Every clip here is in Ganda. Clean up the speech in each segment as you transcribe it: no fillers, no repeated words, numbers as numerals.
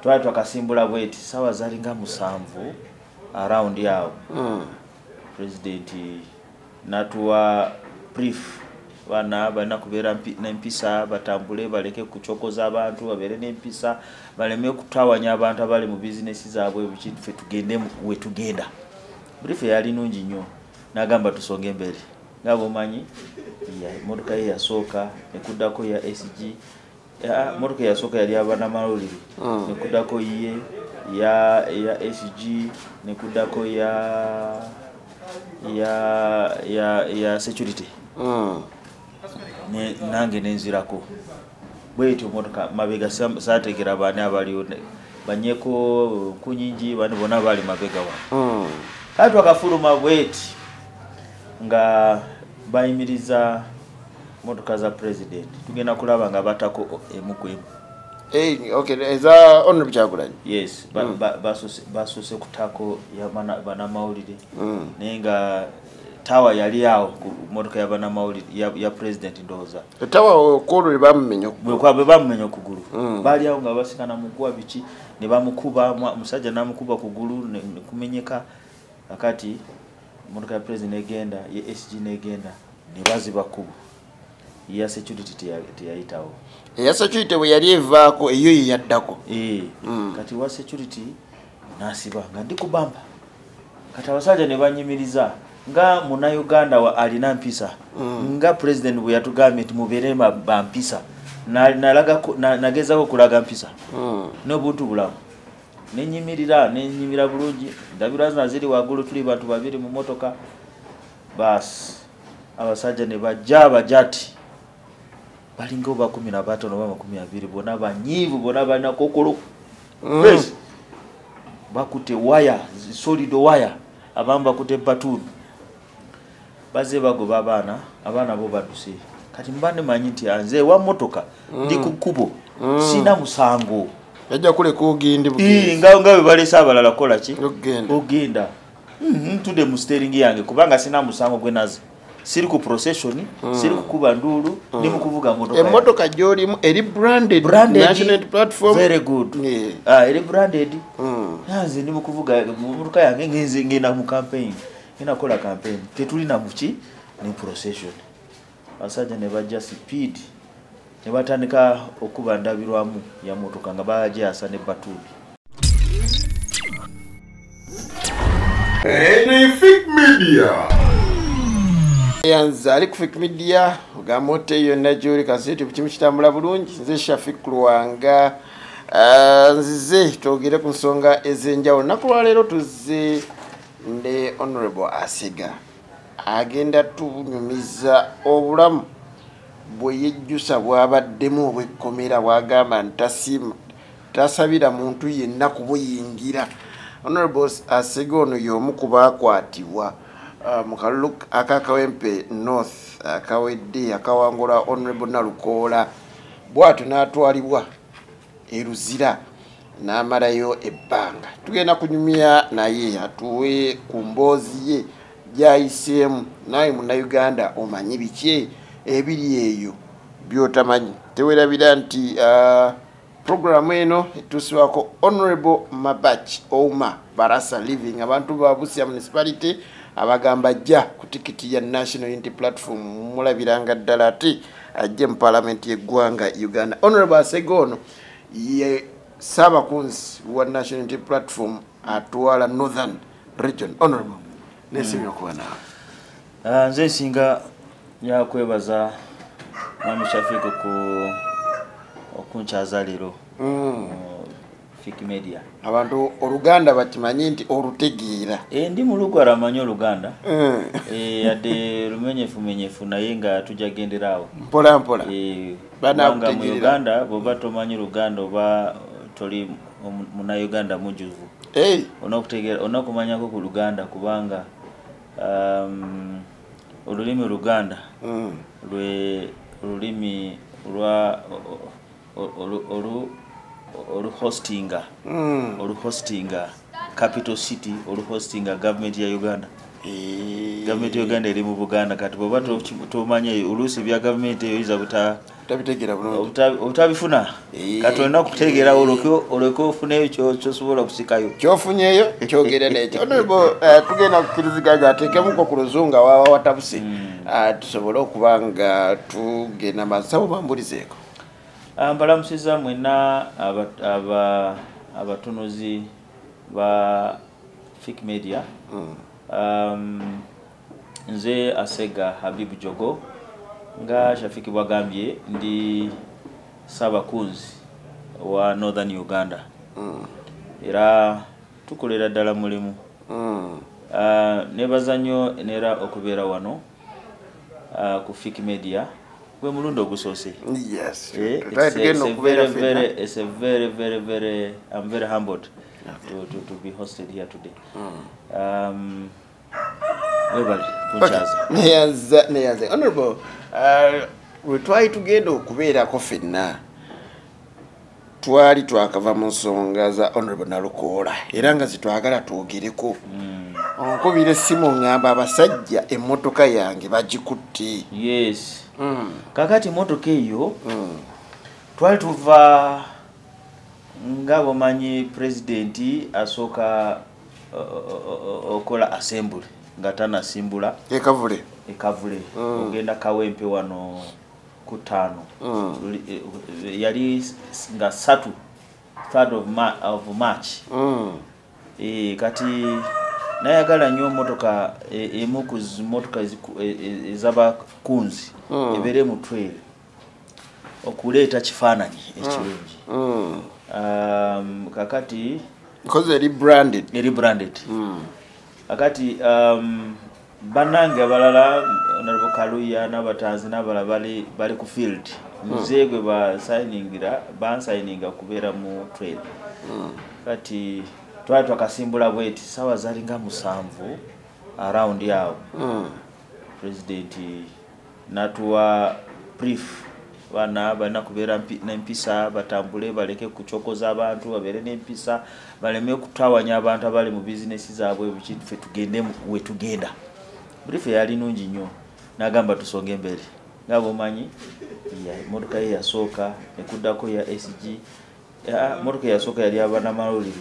Twali twakasimbula bweti sawa zalinga musanvu around yao. President natuwa brief bana bana kubera n'empisa batambule baleke kuchokoza abantu babere n'empisa baleme kutawanya abantu abali mu business zaabwe bikife tugende we tugenda. Brief yali nungi nnyo nagamba tusonge mbere ngabo manyi ya motoka ya soka ekudako ya SG ya motoka ya soka yali abana maloliri nekudako iye ya SG nekudako ya security ne nange nenzirako bwetyo motoka mabega sategera bane abaliyo banyeko kunyingi bane bona bali mabega wa kati wakafuluma bweti nga bayimiriza motoka za president tugenda kulaba nga batako emukwemu. Okay, is that honorable Chagulanyi? Yes, basose kutako ya bana maulidi nenga tawa yali yao motoka ya bana maulidi ya president ndoza tawa okolo bamumenyo kwa bamumenyo kuguru bali yao nga basikana mugwa bichi ne bamukuba musajja namukuba kuguru ne kumenyeka akati motoka ya president egenda ya SG negenda ne baziba kubu ya security tiyayitawo ya security we yali evaako eyo yaddako kati wa security nasiba nga ndi kubamba kati abasajja ne banyimiriza nga muna Uganda wa alina mpisa nga president bwe yatugambye nti mubere bampisa nagezako kulaga mpisa n'obuntu bulamu nenyimira bulungi ndabiraza ziri wagulu tuli bantu babiri mu motoka bas abasajja ne bajati balingo ba 15 no ba 20 bona banyivu bona bana kokolo yes bakute wire solid wire abamba kute batulu baze bagoba abana bo baduse kati mbane manyiti anze wa motoka ndi kukubo sina musango yajja kule kugindi bugi ngawe balesa abalala kola ki ogenda tude mu steering yange kubanga sina musango gwenazi siri ku procession siri kukuba ndulu ndi mukuvuga motoka emotoka joli eri branded national platform very good eri branded yanze ndi mukuvuga motoka yange ngenze ngena mu campaign inakola campaign tetulina muki ni procession basajja ne bajja speed ne batandika okuba ndabirwamu ya motoka nga baje asa ne batuli Fake Media yanza ali ku Fake Media gamote yonna joli kaseti bukimu kitambula bulungi nze Shafiq Luwanga nzize togere ku nsonga ezenjawulo nakulwa leero tuzze nde Honorable Asega agenda tunyumiza obulamu bwe yejjusa bwabaddemu obwekkomera bwagamba ntasima tasabira muntu yenna kubuyingira. Honorable Asega ono y'omu ku baakwatibwa mu kalulu akakawempe North akawedde akawangula Honorable Nalukoola bw'atyo n'atwalibwa eruzira n'amalayo ebbanga. Tugenda kunyumya naye atuwe ku mboozi ye gy'ayiseemu naye munnayuganda omanyi biki ebiri eyo by'otamanyi. Teweerabira nti programu eno etuusibwako Honorable Mabach Ouma Barasa Living abantu ba Busia Municipality abagamba ajja ku tikiti ya National Unity Platform mulabiranga ddala ate ajje mu parliament y'eggwanga Uganda. Honorable Asega ono ye Saabakunzi wa National Unity Platform atwala Northern Region. Honorable nesimya okuba naawe. Nze nsinga yakwebaza Mwami Shafiq ku okunchaza lero Fake Media abantu Oluganda bakimanyi nti olutegeera ndi mu Lugwara manyo Oluganda yadde lumenyefu naye nga tujagenderawo mpola banga mu Uganda boba tomanyi Luganda oba toli muna Uganda mujuvu onakutegeera onakumanyako ku Luganda kubanga olulimi Luganda olulimi lwa hostinga capital city hostinga government ya Uganda Gavumenti Uganda eri mu Buganda kati bwoba tomanye oluusi bya gavumenti eyo iza tabitegera bulungi otabifuna kati olina okutegeerawo olyoke ofuneyo kyosobola okusikayo kyofunyeyo kyogere nekyo honorable tugenda kukiriziganya ateekemuko ku luzunga wawa watabuse tusobole okuba nga tugenda masawo bambulizeeko mbalamusiza mwena abatunuzi ba Fik Media nze Asega Habibu Jogo nga Shafiki bwagambye ndi Sabakunzi wa Northern Uganda era tukolera ddala mulimu nebazanyo nera okubeera wano ku Fik Media gwe mulundo ogusoose. Yes. It's a very I'm very humbled to be hosted here today. Neyanze. Honorable, we try to get okubeerako ffenna twali twakava mu nsonga za Honorable Nalukoola era nga zitwagala twogereko onkubira essimu ngamba abasajja emmotoka yange bagikutte. Yes. Kakati motoka eyo twali tuva nga bomanyi president asooka okola assembly nga tanasimbula ekavule ogenda Kawempe wano ku 5 yali nga 3rd of March kati nayagala nnyo motoka emu ku motoka ez'abakunzi ebere mu trail okuleeta kifaananyi ekirungi kakati because eri branded kakati bannange abalala Honorable Kaluya n'abatanzi n'abalala bali ku field nze gwe bansayininga kubeera mu trail kati twali twakasimbula bweti sawa zali nga 7 around yawo president natuwa brief bana balina kubeera n'empisa batambule baleke kuchokoza abantu babeere n'empisa baleme kutawanya abantu abali mu bizinesi zaabwe bikife tugende we tugenda. Brief yali nungi nnyo nagamba tusonge embere nga bomanyi motoka ye yasooka ekuddako ya SG motoka yasooka yali abana maluliri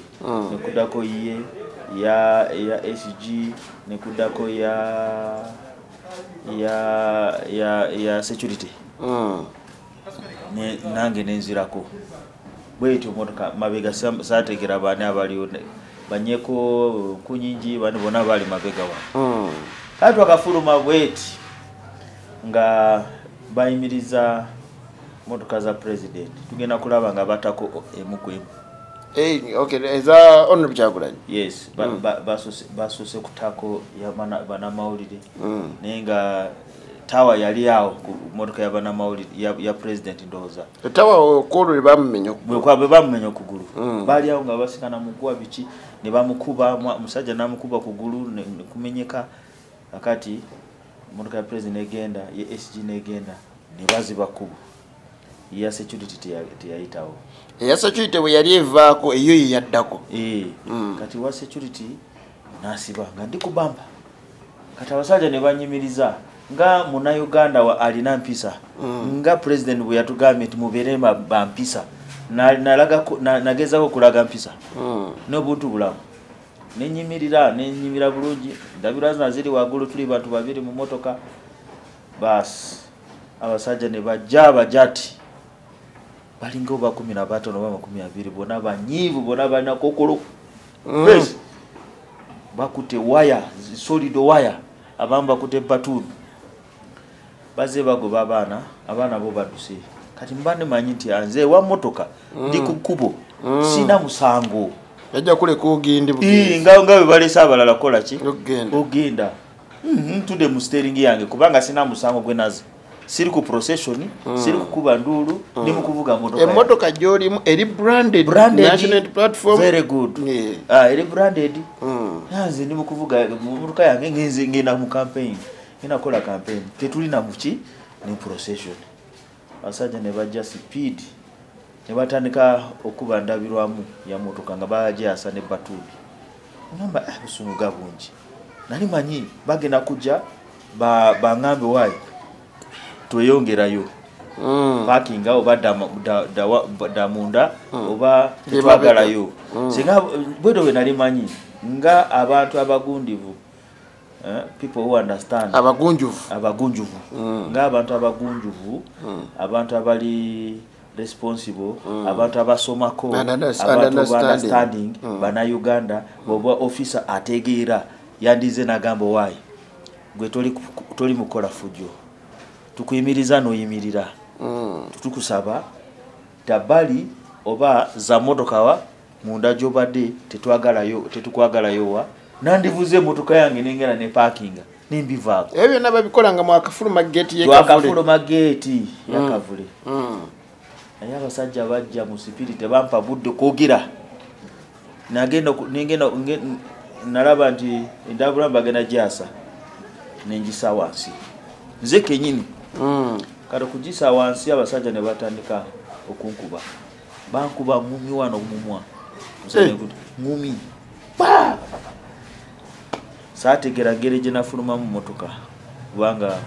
nekuddako ye ya SG nekuddako ya security nange nenzirako bwetyo motoka mabega saategera baani abaliyo banyeko kunyingi bani bona bali mabega wa kati wakafuluma bweti nga bayimiriza motoka za president tugenda kulaba nga batako emukwemu. Okay, eza Honorable Kyagulanyi. Yes, basose kutako ya bana mawulire nenga tawa yali yawo ku motoka ya bana mawulire ya president ndoza tawa okolo bammenyo kugulu bali yawo nga basikana mugwa bichi ne bamukuba musajja namukuba kugulu kumenyeka akati motoka ya president egenda ye SG negenda ne baziba kubu ya security teyayitawo ya security we yali evaako eyo yaddako kati wa security nasiba nga ndi kubamba kati abasajja ne banyimiriza nga muna Uganda wa alina mpisa nga president bwe yatugambye nti mubeere bampisa nagezako kulaga mpisa n'obuntu bulamu nenyimira bulungi ndabira ziri waggulu tuli bantu babiri mu motoka bas abasajja ne bajja bajati balinga oba 15 oba 20 bona banyivu bona balina kokolo bakute waya solid waya abamba kute patuni baze bagoba abana bo baduse kati mbane manyi nti anze wa motoka ndi ku kubo sina musango yajja kule kugindi nga balesa abalala kola ki ogenda tude mu steering yange kubanga sina musango gwenaze siri ku procession siri kukuba ndulu ndi mu kuvuga motoka emotoka joli eri branded national platform very good eri branded yanze ndi mu kuvuga motoka yange ngenda mu campaign inakola campaign tetulina muki ni procession asajja ne bajja speed ne batandika okuba ndabirwamu ya motoka nga baje asane batuli ngamba busumuga bungi nali manyi bagenda kujja bangambe wayi tweyongerayo parking oba damunda oba tetwagalayo singa bwedo we nali manyi nga abantu abagundivu people who understand abagunjuvu nga abantu abagunjuvu abantu abali responsible abantu abasomako abantu understanding bana Uganda boba officer ategeera yandize nagambo wayi gwe toli mukola fujo tukuyimiriza noyimirira tukusaba tabali oba za motokawa munda jobade tetukwagalayo wa nandivuze motoka yange nengera ne parkinga nimbivaako ebyo nababikola nga mwakafuluma gate yakavule naye abasajja bajja mu spirit bampa budde kwogera nalaba nti endabula mbagenda jasa nenjisa wansi nze kenyini kati kujisa wansi abasajja ne batandika okunkuba bankuba ngumi wano mumwa ngumi saategera ngeri gye nafuluma mu motoka kubanga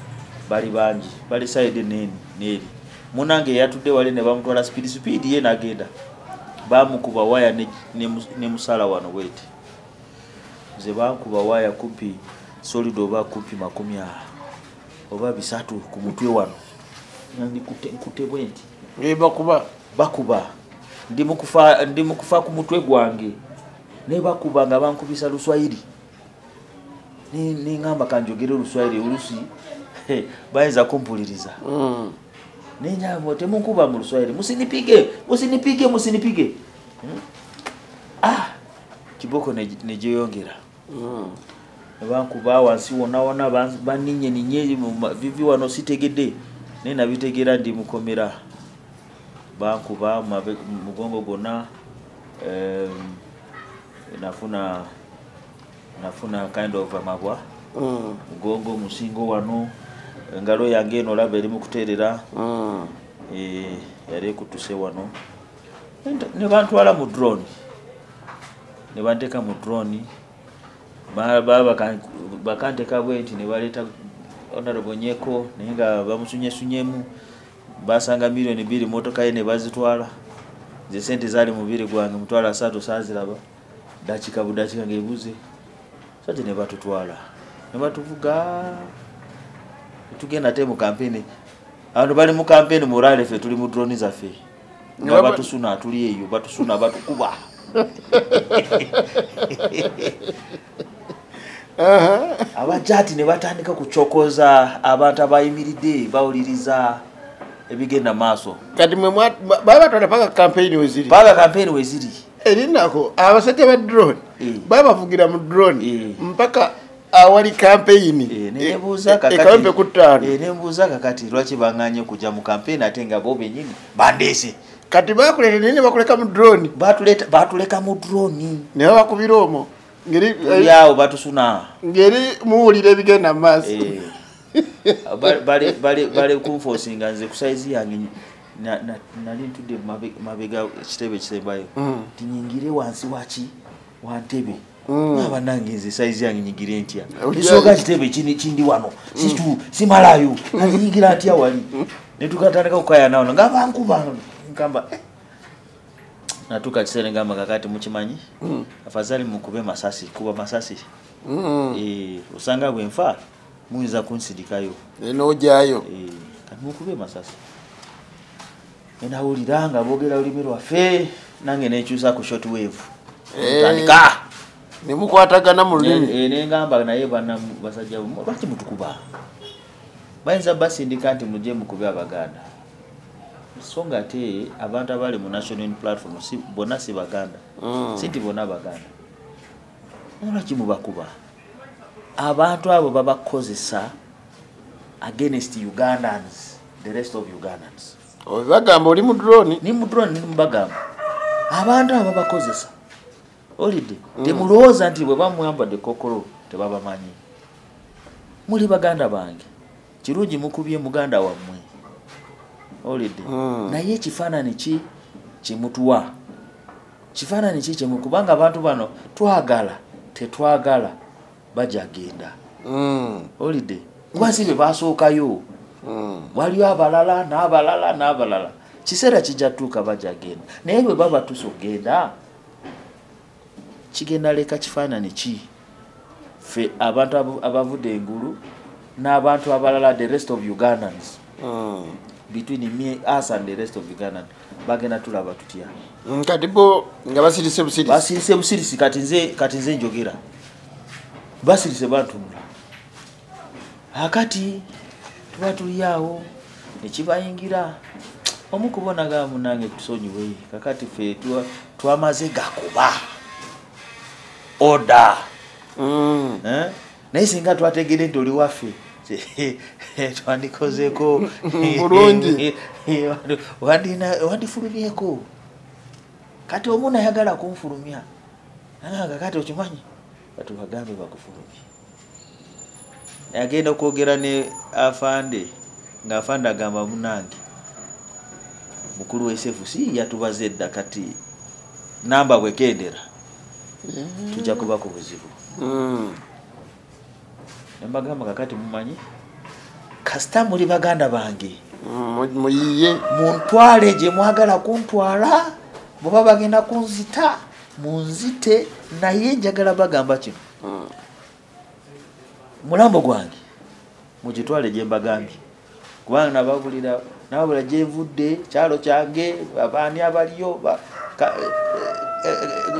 bali bangi bali side neri munange yatudde wale ne bamutwala speed ye nagenda bamukuba waya ne musala wano wete ze bankuba waya kupi solid oba kupi 10 oba bisatu ku mutwe wano nandi kutebwenti bakuba ndi mukufa ku mutwe gwange ne bakuba nga bankubisa Luswahili ni ngamba kanjogere Luswahili ulusi baeza kumpuliriza Ninyamo temunkuba mu Luswahili musinipige kiboko nejeyongera bankuba wansi wona baninye vivi wano sitegedde nena bitegera ndi mukomera bankuba mugongo gona nafuna kind of amabwa mugongo musingo wano ngalo yange eno laba eri mukuterera yari kutuse wano ne bantwala mu drone ne bandeka mu drone bakanteka bwenti ne baleta honorable Nyeko nenga bamusunyemu basanga milioni 2 motoka ye ne bazitwala ze sente zali mu biri gwange mutwala 3 saziraba dachika ngebuze sate ne batutwala ne batuvuga tugenda te mu campaign abantu bali mu campaign morale fe tuli mu drone za fe nga batusuna tuli eyo batusuna batukuba abajati ne batandika kuchokoza abantu abayimiridde bawuliriza ebigenda maso kati mwe baba twalapaka campaign weziri erinako abasajja ba drone baba vugira mu drone mpaka awali campaign nebuuza kakati kutano nembuuza kakati lwaki banganye kujja mu campaign ate nga bo benyini bandese kati bakuleta nini bakuleka mu drone batuleka mu drone ne bakubira omo ngeri yao batusuna ngeri muwulira ebigenda maso bale kumforcinga nze ku size yange nali ntudde mabega kitebe kisembayo tinyingire wansi wantebe naba nange nze size yange nyingire ntya isoka kitebe kindi wano simalayo nyingira ntya wali netukatandika kukaya nawo nga bankuba nkamba natuka kisere ngamba kakati mukimanyi afadhali mukube masasi kuba masasi usanga bwenfa muiza kunsindikayo enojayo kati mukube masasi enawuliranga bogera ulimi lwaffe nange nekyusa ku short wave tandika nemukwatagana mu lulimi nengamba naye bana basajja lwaki mutukuba bayinza basindika nti muje mukube abaganda songa te abantu abali mu national platform bonna si baganda sinti bonna baganda lwaki mubakuba abantu abo babakozesa against Ugandans, the rest of Ugandans. Bagamba oli mu drone ni mbagamba abantu abo babakozesa olide temulowooza nti bwe bamuyambadde kokolo tebabamanyi muli baganda bange kirungi mukubye muganda wammwe olide naye ekifaananyi kimutuwa kifaananyi kikimukubanga abantu bano twagala tetwagala bajagenda holiday kubansi be basookayo waliyo abalala n'abalala kiseera kijja tuuka bajagenda naye bwe baba tusogenda kigenda leka kifaanani ki fe abantu abavudde engulu n'abantu abalala the rest of Ugandans between me us and the rest of Ugandans bagenda tulaba tutya kati bo nga basirise busirisi kati nze njogera basirise bantunula akati tuba tuli awo nekibayingira omukubona munange tusonyiwe kakati fe twamaze gakuba oda naye singa twategere nti oli waffe twandikozeko bulungi wandifulumyeko kati omuntu ayagala kunfulumya nanga kati okimanyi batubagambe bakufulumye agenda okwogera ne afande ng'afande agamba munange mukulu w'SFC yatubaze edda kati namba bwekendera tujja kuba ku buzibu nembagamba kakati mumanyi kasita muli baganda bange muyiye muntwale gye mwagala kuntwala bweba bagenda kunzita munzite naye njagala bagamba kino mulambo gwange mugitwale gye mbagambye kubanga nababulira gye nvudde kyalo kyange abaani abaliyo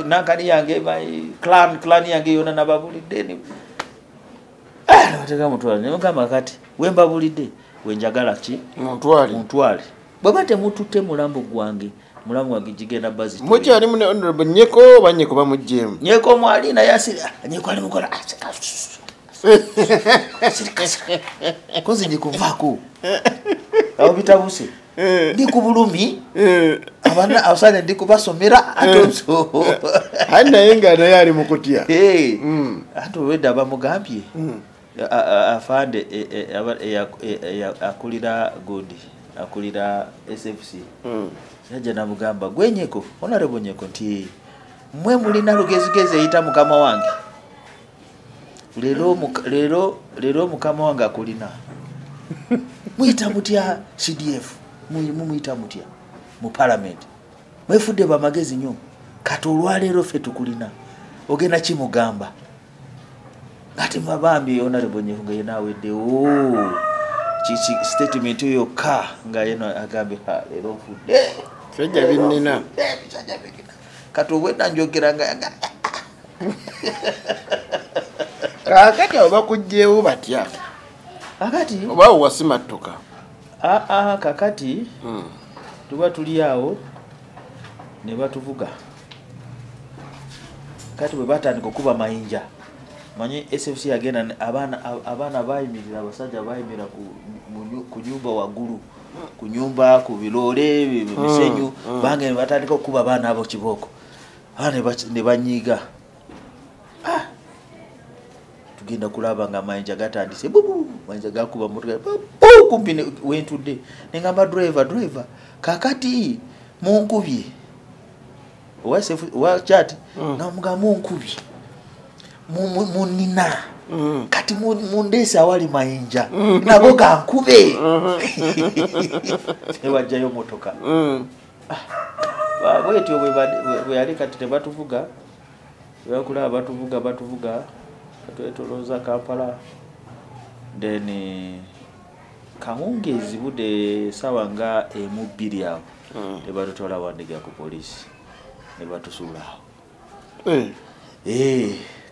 nankani yange clan yange yona nababulidde nabateka mutwale nemugamba kati wembabulidde wenjagala ki muntwale bweba temututte mulambo gwange gigenda baziti mukyali mune honorable Nyeko banyeko bamujjemu Nyeko mwali naye asira Nyeko ali mukola kozi ndikuvaako awo bitabuse ndi ku bulumi abana awusane ndi kubasomera atonso naye nga naye ali mu kutya ate wedda bamugambye afande akulira godi akulira SFC yajja namugamba gwe Nyeko honorable Nyeko nti mwe mulina lugezigezi eyita mukama wange lero mukama wange akulina muyita mutya CDF muyita mutya mu parliament mwefudde bamagezi nnyo kati olwaleero ffe tukulina ogenda kimugamba ngati mabambi honorable Nyeko nga yenaaweddewo statement yokka nga yeno agambe leero nfudde fejja binnina kati obwedda njogera nga kakati oba kujjeewo batya kakati oba wasimattuka kakati tuba tuli awo ne batuvuga kati bwe batandika okuba mayinja manyi SFC agenda abaana bayimirira abasajja bayimira ku nyumba waggulu ku nyumba ku biloole bisenyu bange batandika okuba abaana abo kibooko ne banyiiga tugenda kulaba nga mayinja gatandise mayinja gakuba motoka kumpi wentudde nengamba driver kakati munkubye owa chat namugamba munkubye munina kati mundesa awali mayinja nago gankube tewajjayo motoka bwetyo bwe yali kati tebatuvuga bakulaba batuvuga twetolooza Kampala then kawungezi budde sawa nga emu-bbiri awo tebatutwala wandiga ku polisi ne batusuula awo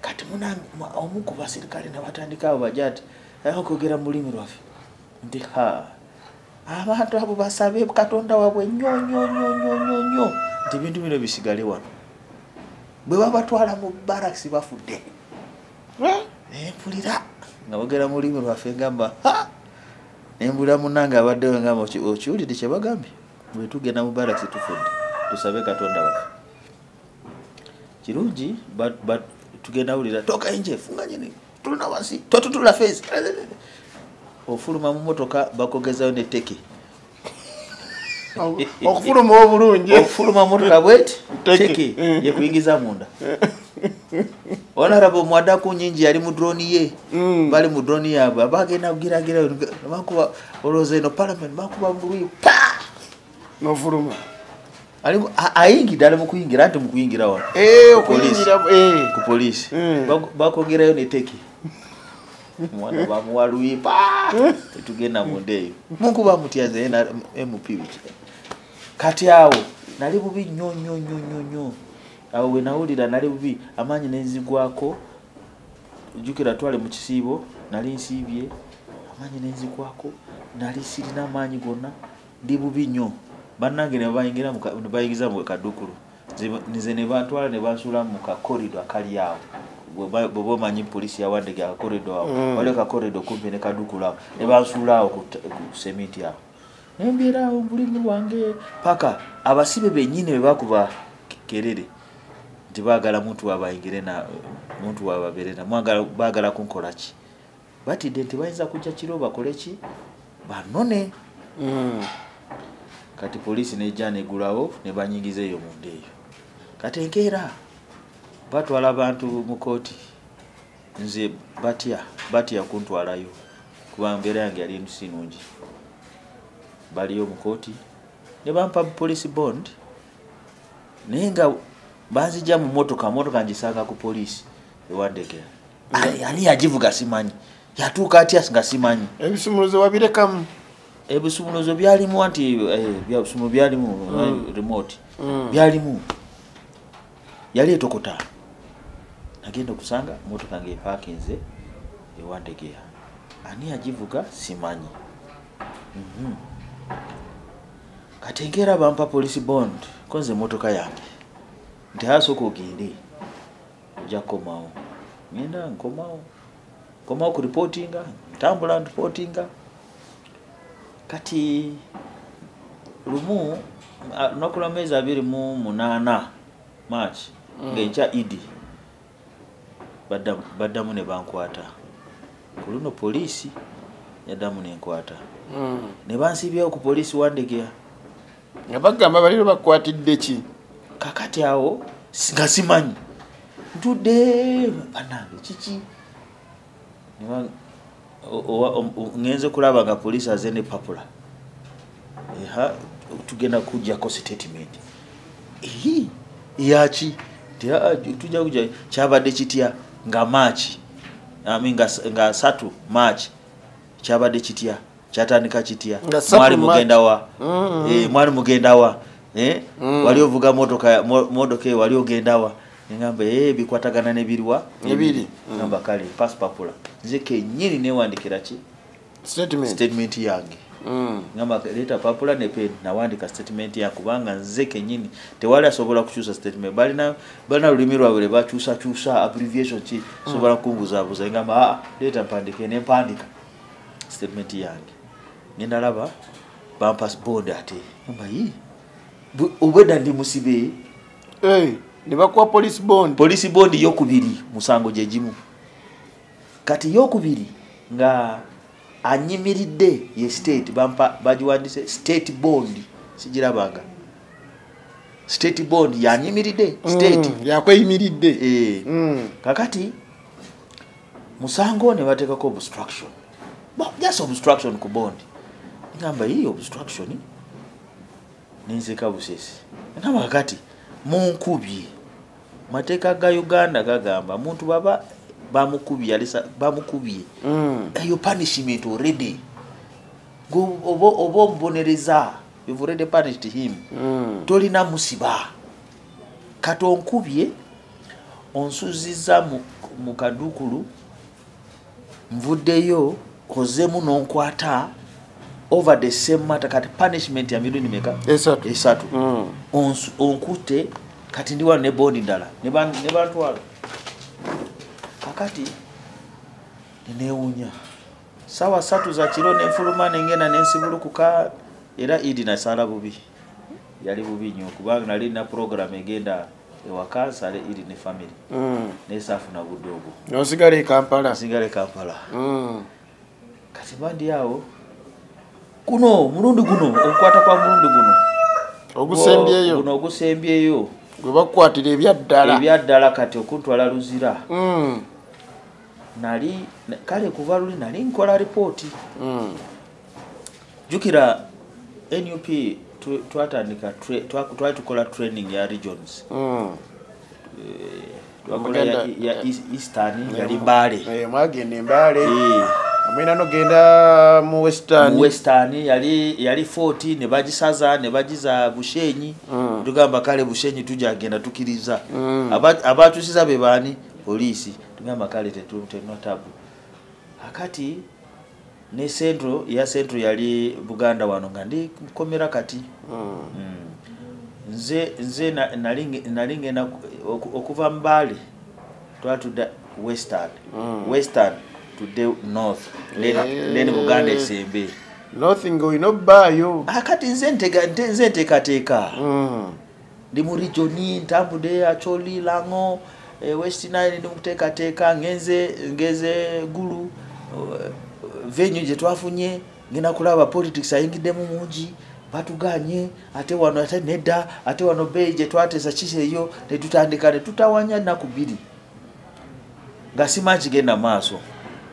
kati omu ku basirikale nabatandika abo bajja ati okwogera mu lulimi lwaffe nti abantu abo basabe Katonda waabwe nnyo nti ebintu bino bisigale wano bwe babatwala mu barracks bafudde nempulira nga bogera mu lulimi lwaffe ngamba nembulira munange abaddewo ngamba okiwulidde kye bagambye bwe tugenda mu barracks tufudde tusabe Katonda waffe kirungi tugenda wulira toka inje funga nyini tulina wansi totutula face ofuluma mu motoka bakogezayo ne teke okufuluma obulungi ofuluma mu motoka bweti teke ye kuyingiza munda onarabo mwada ku nyingi yali mu drone ye bali mu drone yabwe abagenda kugira bakuba oloze no parliament bakuba mbulu no furuma ali ayingi dale mu kuyingira ate mu kuyingira wa okuyingira ku police bakogerayo ne teki mwana bamuwaluye tugenda mu ndeyo mungu bamutyaze na MP wiki kati awo nali bubi nnyo awo we nawulira nali bubi amanyi nenzigwako jukira twale mu kisibo nali nsibye amanyi nenzigwako nali sirina amanyi gonna ndi bubi nnyo bannange ne bayingira ne bayigiza mu kadukulu nize ne batwala ne basula mu kakorido akali awo bobo manyi polisi ya wande ga corridor awo wale ka corridor kumbe ne kadukulu awo ne basula awo ku sementi awo nembira awo bulimu wange paka abasibe benyine bebakuba kerere ndibagala muntu wabayingire na muntu wababerera mwagala bagala kunkola ki batide ntibayinza kujja kiro bakoleki banone kati polisi nejja gulawo ne banyingizeyo mu ndeyo kati enkeera batwala abantu mu kooti nze batya kuntwalayo kuba mbeera yange yali nsinungi baliyo mu kooti ne bampa police bond naye nga banzija mu motoka ngisanga ku polisi ewandekera ali yagivuga simanyi yatuuka atya nga simanyi ebisumuluzo wabirekamu ebisumuluzo byalimu anti byasumu byalimu remote byalimu yali etokota nagenda okusanga motoka nge parkinze ewandekera ani yagivuga simanyi katengera bampa police bond konze motoka yange nti hasoko ogende ojja komawo ngenda nkomawo ku reportinga tambula reportinga kati lumu nokula mezi 28 March ngencha idi baddamu ne bankwata kuluno polisi yaddamu ne nkwata ne bansibyewo ku polisi wandegea ngabagamba baliro bakwatidde ki kakati awo nga simanyi ntudde banange kiki ngenze kulaba nga polisi azene papula tugenda kujjako statement yaki tujja kujja kyabadde kitya nga March nga 3 March kyabadde kitya kyatandika kitya mwali mugendawa mwali mugendawa wali ovuga motoka wali ogendawa ngamba bikwatagana ne biriwa ebiri ngamba kale pass papula nze kenyini ne wandikira ki statement yange ngamba leta papula ne pen na wandika statement ya kubanga nze kenyini tewali asobola kuchusa statement balina lulimi lwabwe bachusa abbreviation ki sobola kumbuzabuza ngamba leta mpandike ne mpandika statement yange ngenda laba bampas board ate ngamba ubweda ndi musibe ne bakuwa police bond yokubiri musango jejimu kati yokubiri nga anyimiridde ye state bampa bajiwandise state bond sijirabanga state bond yanyimiridde state yakweyimiridde kakati musango ne batekako obstruction just obstruction ku bond ngamba hiyo obstruction ninzeka busesi ngamba kakati munkubye mateeka ga Uganda gagamba muntu baba bamukubye alisa bamukubye ayo punishment already go obo mbonereza you've already punished him tolina musiba katonkubye onsuziza mu kadukulu mvuddeyo kozemu nonkwata over the same matter kati punishment ya milioni meka esatu onkute kati ndiwa ne bondi ndala ne bantwala kakati nenewunya sawa 3 za kiro ne fulumane ngena nensibulukuka era idi na sala bubi yali bubi nyo kubanga nali na program egenda ewakasa ale idi ne family ne safu na budogo nosigale Kampala kati bandi yao kuno mulundi guno okwata kwa mulundi guno ogusembyeyo gwe bakwatira ebyaddala kati okuntwala Luzira nali kale kuva luli nali nkola ripooti jukira NUP twatandika twali tukola training ya regions twakola ya Eastern yali Mbale mwagenda Mbale amwina nogenda mu Western yali 40 ne bagisaza ne bagiza Bushenyi tugamba kale Bushenyi tujagenda tukiriza abatusiza bebani polisi tugamba kale tetunatabu akati ne centro yali Buganda wano ngandi komera kati nze nalingena okuva Mbale twatuda Western to the north then Buganda esembe north ngo bayo akati nze nteekateeka ndi mu regioni ntambude Acholi Lango West Nile ndi muteekateeka ngeze Gulu venue je twafunye ngina kulaba politics ayingide mu munji batuganye ate wano ate nedda ate wano beje twatesa kiseyo ne tutandika ne tutawanya na kubiri ngasimaji genda maaso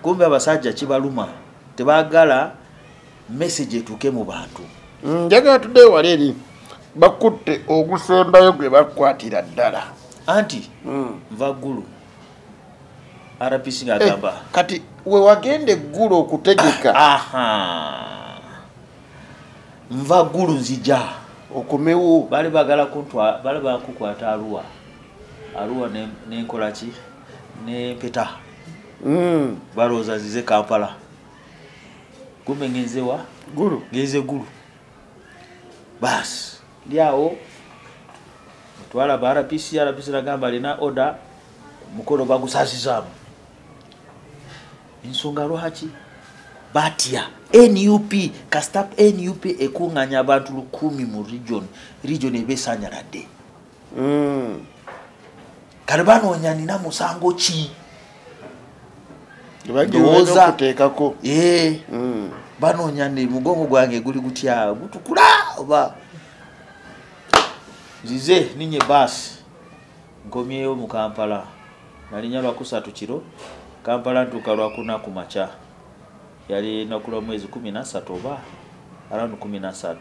kumbe abasajja kibaluma tebagala message etuke mu bantu njaga tudde waleri bakutte ogusembayo gwe bakwatira ddala anti nva Gulu RPC ngagamba kati we wagende Gulu okutegeka nva Gulu nzija okumewo bali bagala kuntwa bali bakukwata Arua nenkola ki ne peta baroza zize Kampala kumbe ngenzewa Gulu bas liao twala bara RPC ragamba lina order mukolo bagusasizamu insonga lwaki batya NUP kastap NUP ekunganya abantu 10 mu region ebesanyaladde kalibano onyani na musango ki bagiwoza kutekako bano onyani mugongo gwange guli gutya gutukula oba zize ninye bus ngomyeyo mu Kampala nalinyalwa kusatu kiro Kampala ntukalwa kuna kumacha yali nakula mwezi 13 oba around 13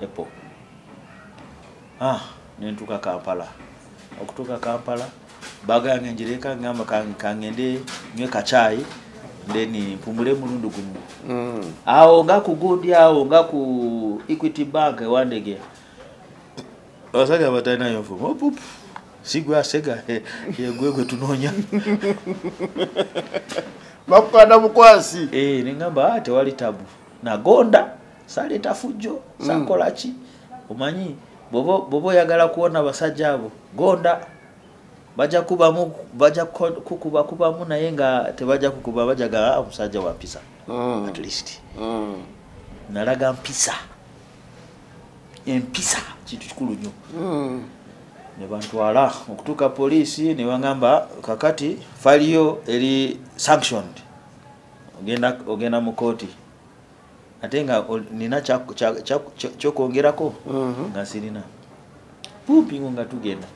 epo nentuka Kampala okutuka Kampala baga ngenjereka ngamba kangende nywe kachai ndeni mpumule mulundu gumu aho ngakugudi aho ngaku Equity Bank wandege osaga batana yofu opup sigwa sega yegwegwe tunonya bakwana bukwasi ningamba ate wali tabu nagonda sale tafujo sakola ki omanyi bobo yagala kuona basajja abo gonda baja kukuba mu naye nga tebaja kukuba bajaga omusajja wa mpisa at least nalaga mpisa empisa kitu kikulu nnyo ne bantwala okutuka polisi ne bangamba kakati faliyo eri sanctioned ogenda mu koti atenga nina chokongerako nga sirina pupi nga tugenda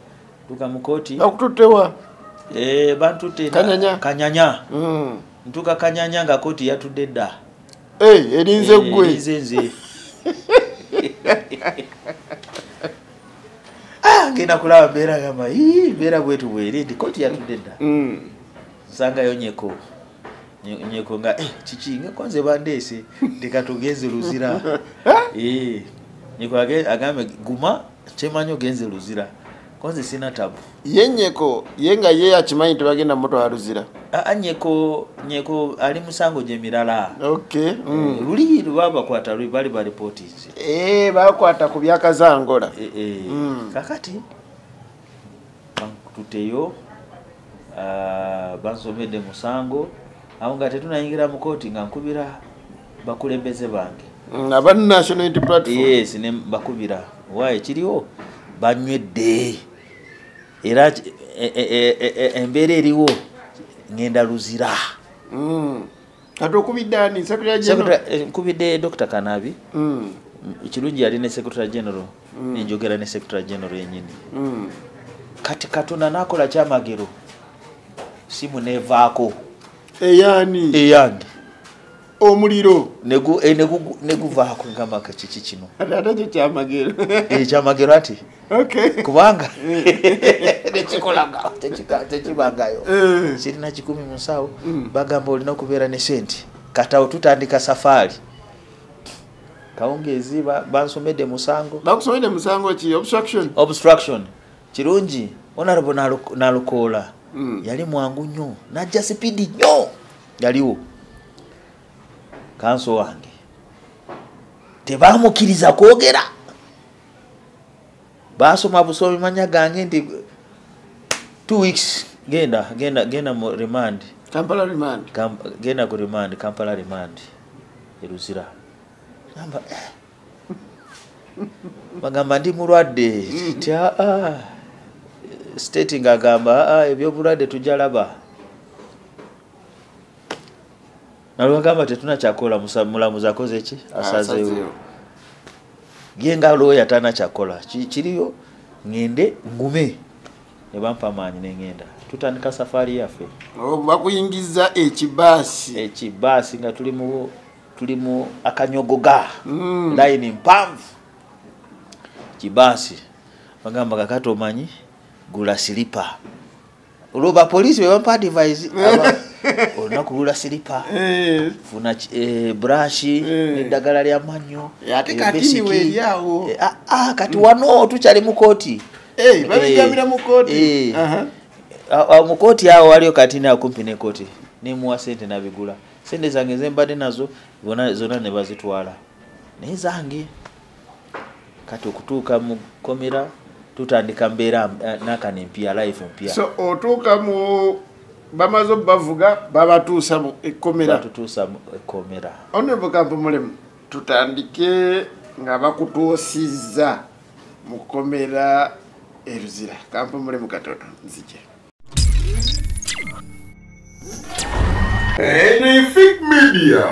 tuka mu koti akututewa bantu te kanyanya ntuka kanyanya nga koti yatudedda erinze gwe erinze ngena kulaba bera gamba bera bwetu bweri ndi koti yatudedda sanga yonyeko nga chichi ngekonze bandese ndikatugeze Luzira niko agambe guma chemanyo genze Luzira konze sina tabu yenyeko yenga ye achimanyi tebagenda moto wa Luzira nyeko ali musango je mirala luli baba kwata luli bali reports bakwata ku byakaza Angola kakati tuteyo bansomede musango aho ngate tunayingira mu koti nga nkubira bakulembeze bange aba National Unity Platform ne bakubira wae kiriwo banywedde era embere eriwo ngenda Luzira kati okubidani Secretary General nkubide Dr. Kanabi ikirungi yali ne Secretary General ninjogera ne Secretary General yenyini kati Katonda nakola kyamagero simu nevaako eyange omuliro neguvaako ngamaka kiki kino ate kyo kyamagero ekyamagero ati okay kubanga nekikolaga tekibangayo sirina 10 mu nsawo bagamba olina okubeera ne sente katawo tutandika safari kawungezi bansomedde musango bakusomedde musango ki obstruction kirungi honorable nalukoola yali mwangu nnyo najja sipidi nnyo yaliwo kanso wange tebamukiriza kwogera basoma busomi manya gange ndi 2 weeks genda mu remand Kampala remand genda ku remand Kampala remand eruzira namba bagamba ndi mulwadde tya stating agamba ebyo bulwadde tujalaba nalwagamba tetuna kyakola mulamuzi akoze eki asazeewo yenga lawyer tana kyakola kiriyo ngende ngume ne bampa amaanyi nengenda tutandika safari yaffe bakuyingiza ekibaasi nga tuli mu akanyogoga line mpanvu kibaasi bagamba kakati omanyi gula silipa olwoba polisi bebampa advice olina kulula silipa funa brushi n'eddagala lya mannyo ate kati niwe eryawo kati wano tukyali mu kooti babigambira mu kooti mu kooti awo waliyo katini akumpi ne kooti nemuwa sente nabigula sente zange zembadde nazo zonna ne bazitwala naye zange kati okutuuka mu komera tutandika mbeera nakane mpya life mpya so otuuka mu bamaze bavuga babatuusa mu ekkomera batutuusa mu ekkomera Honorable Kampo Mulemu tutandike nga bakutuusizza mu kkomera eruzira Kampo Mulemu katoto nzije Enefik Media.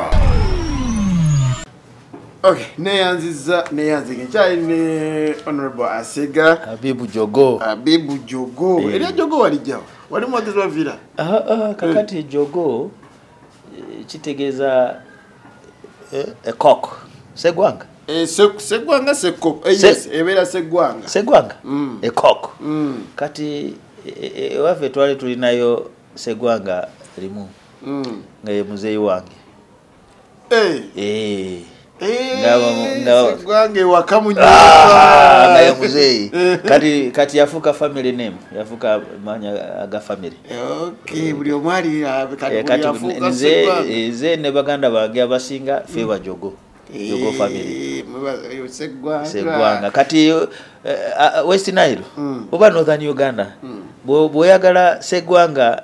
Okay, neyanziza nkyali ne Honorable Asega Habibu Jogo. Era Jogo walijjawo wali mwagezi wa vira kakati Jogo kitegeeza ekok segwanga segwanga sekok yes ebera segwanga ekok kati waffe twali tulinayo segwanga limu nga ye muzeeyi wange segwange wakamunyuma nga ye muzeeyi kati yafuuka family name yafuuka manya aga family okay buli omwali kati nze ne baganda bange abasinga feba Jogo family segwanga kati West Nile oba Northern Uganda bwoyagala segwanga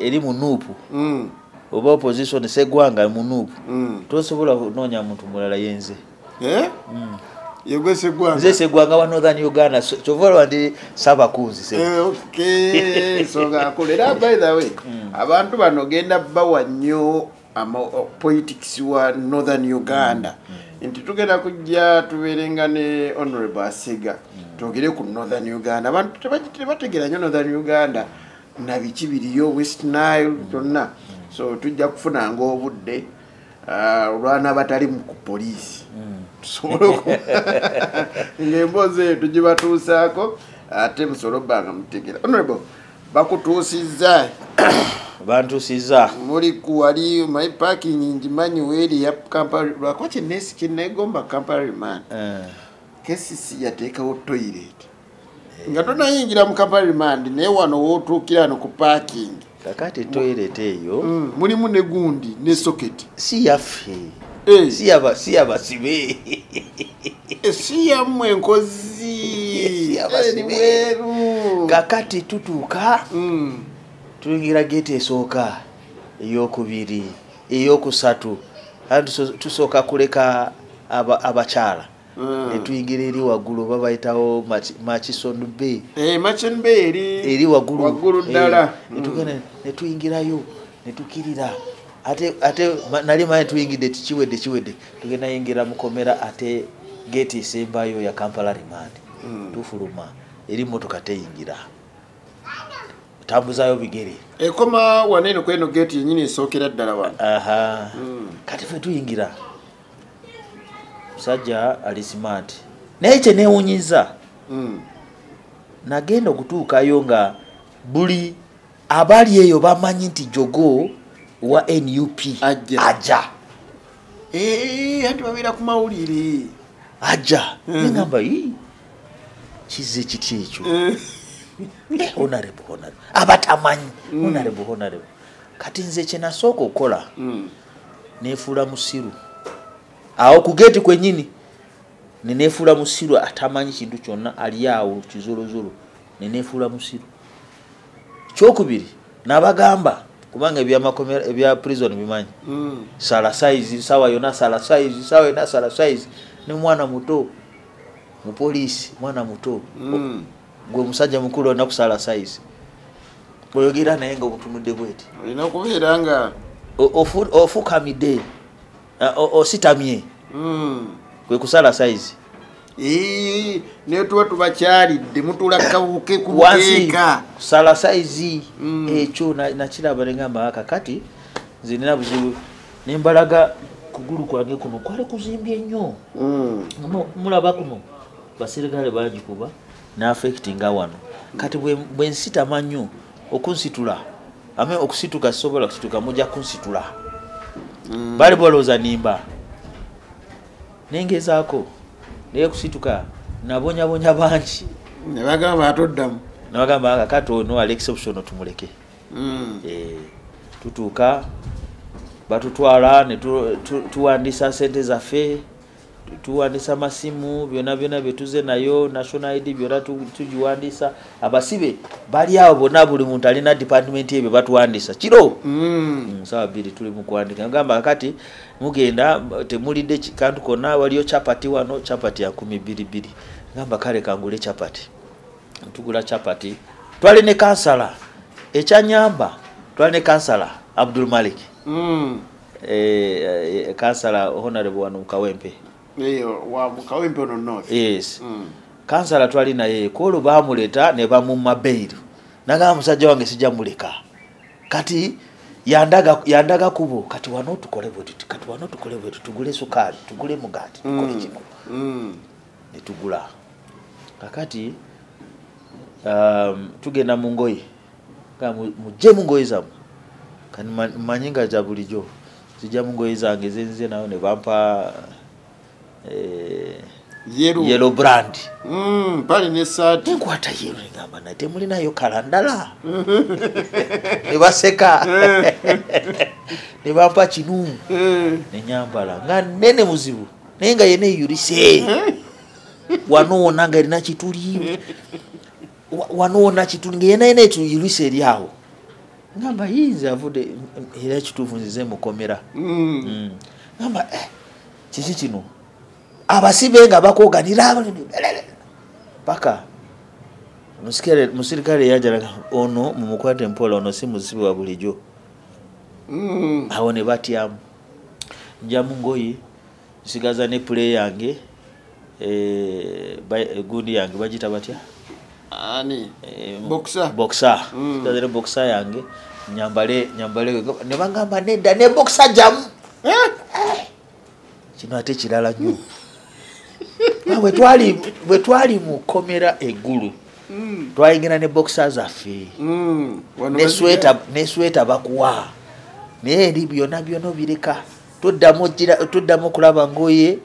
eri munupu oba opposition segwanga munupu tosobola kunoonya muntu mulala yenze yegwe segwanga nze segwanga wa Northern Uganda chovola ndi sabakunzi okay so gakolera by the way abantu banogenda bawa nnyo politics wa Northern Uganda nti tugenda kujja tuberenga ne Honorable Asega tugere ku Northern Uganda abantu tebategera nnyo Northern Uganda na biki biriyo West Nile tonna so tujja kufuna ng'obudde olwana batali mu police ng'emboozi tugibatuusaako ate musolo banga mutegera Honorable bakutuusizza bantuusizza muri kuwali my parking njimanyi weri ya Kampala lwakoche nesi kinegomba Kampala remand kesisi yateekawo toilet nga tonayingira mu Kampala remand naye wano wootuukira no ku parking kakati toilet eyo mulimu ne gundi ne socket si yaffe si yabasibe si yammwe enkozi weeru kakati tutuuka tuyingira gate esooka eyokubiri eyokusatu tusooka kuleka abakyala netuyingira eri waggulu babayitawo Murchison Bay Murchison Bay eri waggulu ddala netuyingirayo netukirira ate nali manyi tuyingidde kiwedde tugenda yingira mukomera ate gate esembayo ya Kampala remand tufuluma eri motoka teyingira tambuzayo bigere ekoma wanene kweno gate yenyini esokera ddala wana aha kati fe tuyingira musajja ali smart naye kye neewunyiza nagenda okutuukayo nga buli abali eyo bamanyi nti jogo wa NUP ajja anti babeera ku mawulire ajja nengamba kize kiti ekyo honorable abatamanyi honorable kati nze kye nasooka okukola neefuula musiru awo ku geeti kwennyini neneefuula musiru atamanyi kintu kyonna ali awo kizuluzulu neneefuula musiru kyokubiri nabagamba kubanga ebya prison bimanyi sala size sawa yona sala size sawa yona sala size ne mwana muto mu police mwana muto gwe musajja mukulu na kusala size boyogira naye nga obutunudde bweti olina kubeera nga ofukamide ositamye kwe kusala size ne tuba tubakyalidde mutula kabuke ku bukeeka kusala size ekyo nakiraba nengamba akakati nze nina buzibu nembalaga kugulu kwange kuno kwali kuzimbye nnyo mulaba kuno basirikale bangi kuba naafectinga wano kati bwe nsitama nnyo okunsitula okusituka sisobola kusituka mujja kunsitula bali bolooza nimba nengezaako naye kusituka nabonyabonya bangi ne bagamba atoddamu nabagamba kakati ono ali exceptional tumuleke tutuuka batutwala ne tuwandiisa sente zaffe tuwandiisa masimu byonna byetuze nayo national ID byonna tugiwandiisa abasibe bali awo bonna buli muntu alina department ebyo batuwandiisa kiro sawa bbiri tuli mu kuwandika ngamba kati mugenda temulidde kantu konna waliyo chapati wano chapati ya 222 ngamba kale kangule chapati tugula chapati twali ne kansala ekyanyamba twali ne kansala Abdul Malik kansala honorable wano Kawempe wa Mukawempe ono north yes kansala twali naye kolo bamuleta ne bamumma bail naga musajja wange sijja muleka kati yandaga kubo kati wano tukole bwetu tugule sukali tugule mugati tukole kino ne tugula kakati tugenda mu ngoye mujje mu ngoye zamu kani manyinga ja bulijo zijja mu ngoye zange zenze nayo ne bampa yellow brand pali ne saati kwata yellow ngamba na temuli nayo kalandala ebaseka ne bampa kinu ne nyambala nga nene muzibu nenga yene yurise wanoona nga erina kituli wanoona kituli nga yene tuyurise eri awo ngamba yinza avude era kituufu nzize mukomera ngamba kiki kino abasibe nga bakoganira paka musirikale yajala ono mumukwate mpola ono si muzibe wa bulijjo awo ne batyamu nja mu ngoye nsigaza ne play yange gundi yange bagita batya ani boxer nsigaza ne boxer yange nyambale ne bangamba nedda ne boxer jamu kino ate kirala nnyo bwe twali mu komera eggulu twayingira ne boxer zaffe ne sweta bakuwa naye eri byonna bireka tuddamu kulaba ngoye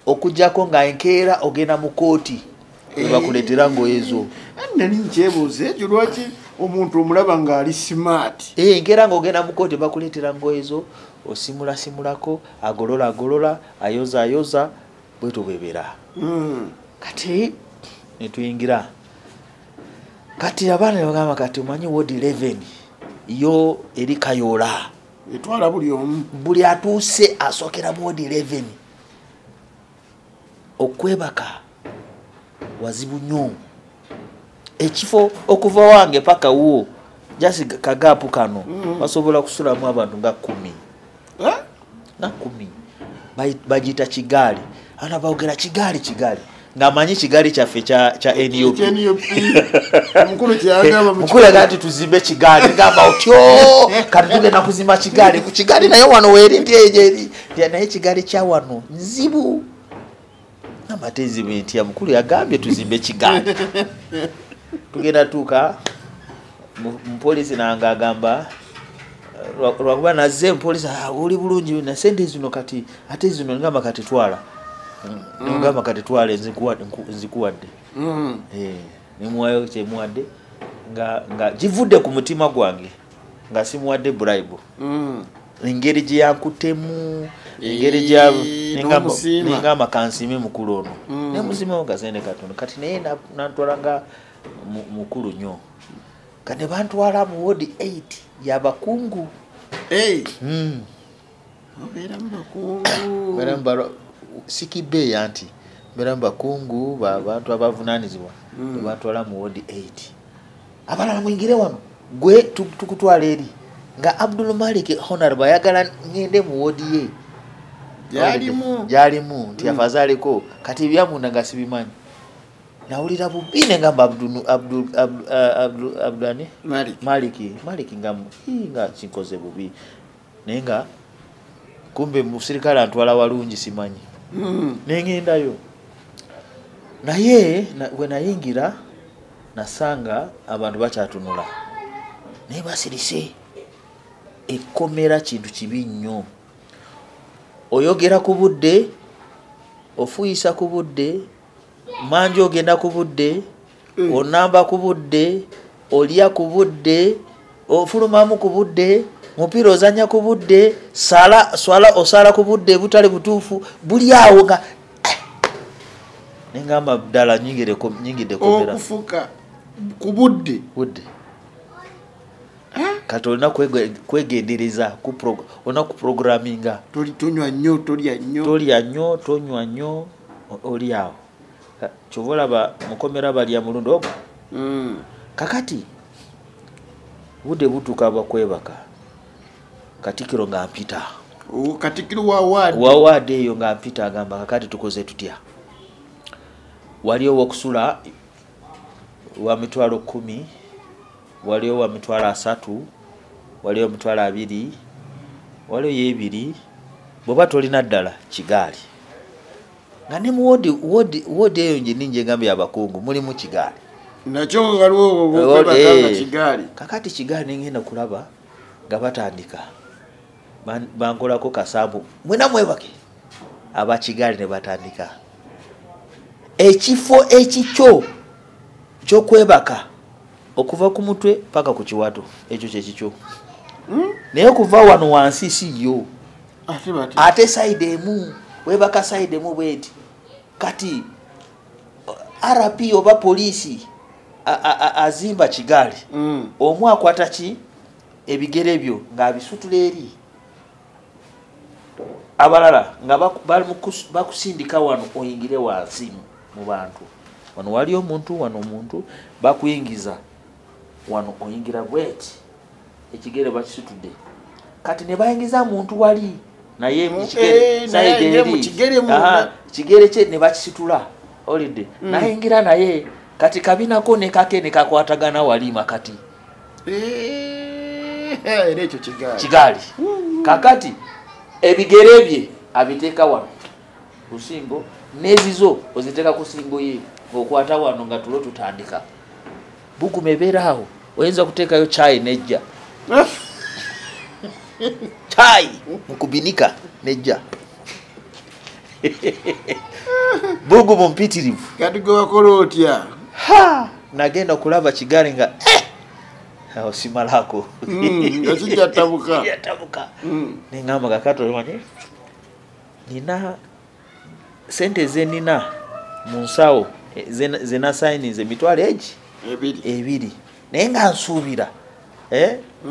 okujjako nga enkeera ogenda mu kooti bakuleetera ngoye ezo nali nkyebuuza ekyo lwaki omuntu omulaba ng'ali smart enkeera ng'ogenda mu kooti bakuleetera ngoye ezo osimulasimulako agolola ayoza bwetu bwebera kati netuyingira kati abaana bagamba kati omanyi ward 11 yo eri Kayola etwala buli omu buli atuuse asookera mu ward 11 okwebaka wazibu nnyo ekifo okuva wange paka wo jasi kagapu kano basobola kusulamu abantu nga 10 na 10 bagita kigali ana baogera kigali ngamanyi kigali kyaffe kya NUP mukulu agati tuzimbe kigali ngamba otyo kati tugenda kuzimba kigali ku kigali naye wano weerindi ejeri naye kigali kya wano nzibu amatezibu ntya mukulu yagambye tuzimbe kigali tugenda tuuka mupolisi nanga agamba lwakuba nazze mupolisi oli bulungi na sente zino kati ate zino ngamba kati twala ngamba kati twala nzikuwadde nimuwayo kyemuwadde nga givudde ku mutima gwange nga simuwadde bribe engeri gye yankutemu engeri gya ningamba kansime mukulu ono ne musimawo kasente katono kati naye nantwala nga mukulu nnyo kane bantwala mu wodi 8 yabakungu beramba sikibe yanti beramba kungu bantu abavunanizibwa bantwala mu wodi 8 abalala mwingire wano gwe tukutwala eri nga Abdul Malik Honorable yagala ngende mu wodi ye yalimu nti afazaliko kati byamunda nga sibimanyi nawulira bubine ngamba Abdulani Maliki nga kinkoze bubi nenga kumbe musirikale antwala walungi simanyi nengendayo naye we nayingira nasanga abantu bakyatunula naye basirise ekkomera kintu kibi nnyo oyogera ku budde ofuyisa ku budde manjo ogenda ku budde onamba ku budde olya ku budde ofulumamu ku budde mupiira ozanya ku budde osala ku budde butali butuufu buli awo nga nengamba ddala nyingidde komera okufuka ku budde kati olina kwegendereza olina kuprograminga tonywa nnyo tolya nnyo tonywa nnyo oli awo kyova olaba mukomera balya mulundi ogwo kakati budde butuuka bakwebaka Katikiro nga mpita Katikiro wa wadi eyo nga mpita agamba kakati tukoze tutya waliyo wokusula wa mitwalo 10 waliyo wa mitwalo 3 waliyo mitwalo 2 waliyo yebiri boba tolina ddala kigali nga ne wodi eyo nje ngambye abakungu muli mu kigali nakyo waliwo kwebakanga kigali kakati kigali ngenda kulaba nga batandika bankolako kasambu mwena mwebake aba kigali ne batandika ekifo ekikyo kyokwebaka okuva ku mutwe paka ku kiwato ekyo kyekikyo naye kuva wano wansi siyo ate side emu webaka side emu bweti kati RP oba polisi azimba kigali omu akwata ki ebigere byo nga bisutula eri abalala nga bakusindika wano oyingire wansi mu bantu wano wali omuntu bakuyingiza wano oyingira bweti ekigere bakisutudde kati ne bayingiza muntu wali naye kigere kye ne bakisitula olidde nayingira naye kati kabinako ne kake ne kakwatagana wali makati ekyo kigali kakati ebigere bye abiteeka wano kusingo nezizo oziteeka ku singo ye okwata wano nga tulo tutandika bugume beerawo oyinza kuteekayo chai nejja chai mukubinika nejja bugumu mpitirivu kati gwe wakola otya nagenda okulaba kigali nga osimalako nga kijatabuka nengamba kakati olimanye nina sente zenina mu nsawo zena sayinize emitwalo egi ebiri naye nga nsuubira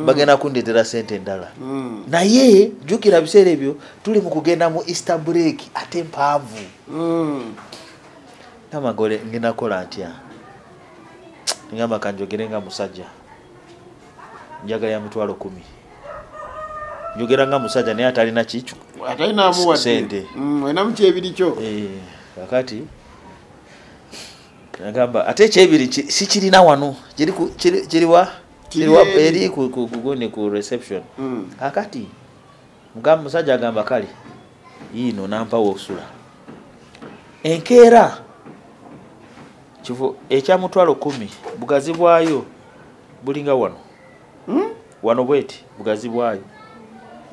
bagenda kundetera sente endala naye jukira biseera ebyo tuli mu kugenda mu Easter break ate mpanvu namagole ngenda kola ntya ngamba kanjogere nga musajja njagala ya mitwalo 10 njogera nga musajja naye atalina kicu atalina amuwadde sente wena mukye ebiri kyo kakati Nagamba ate kyebiri si kirina wano kiriwa eri kugone ku reception. Akati mugamba musajja agamba kale yino nampa wosula enkeera kivu ekya mutwalo 10 bugazi bwayo bulinga wano wano bweti bugazi bwayo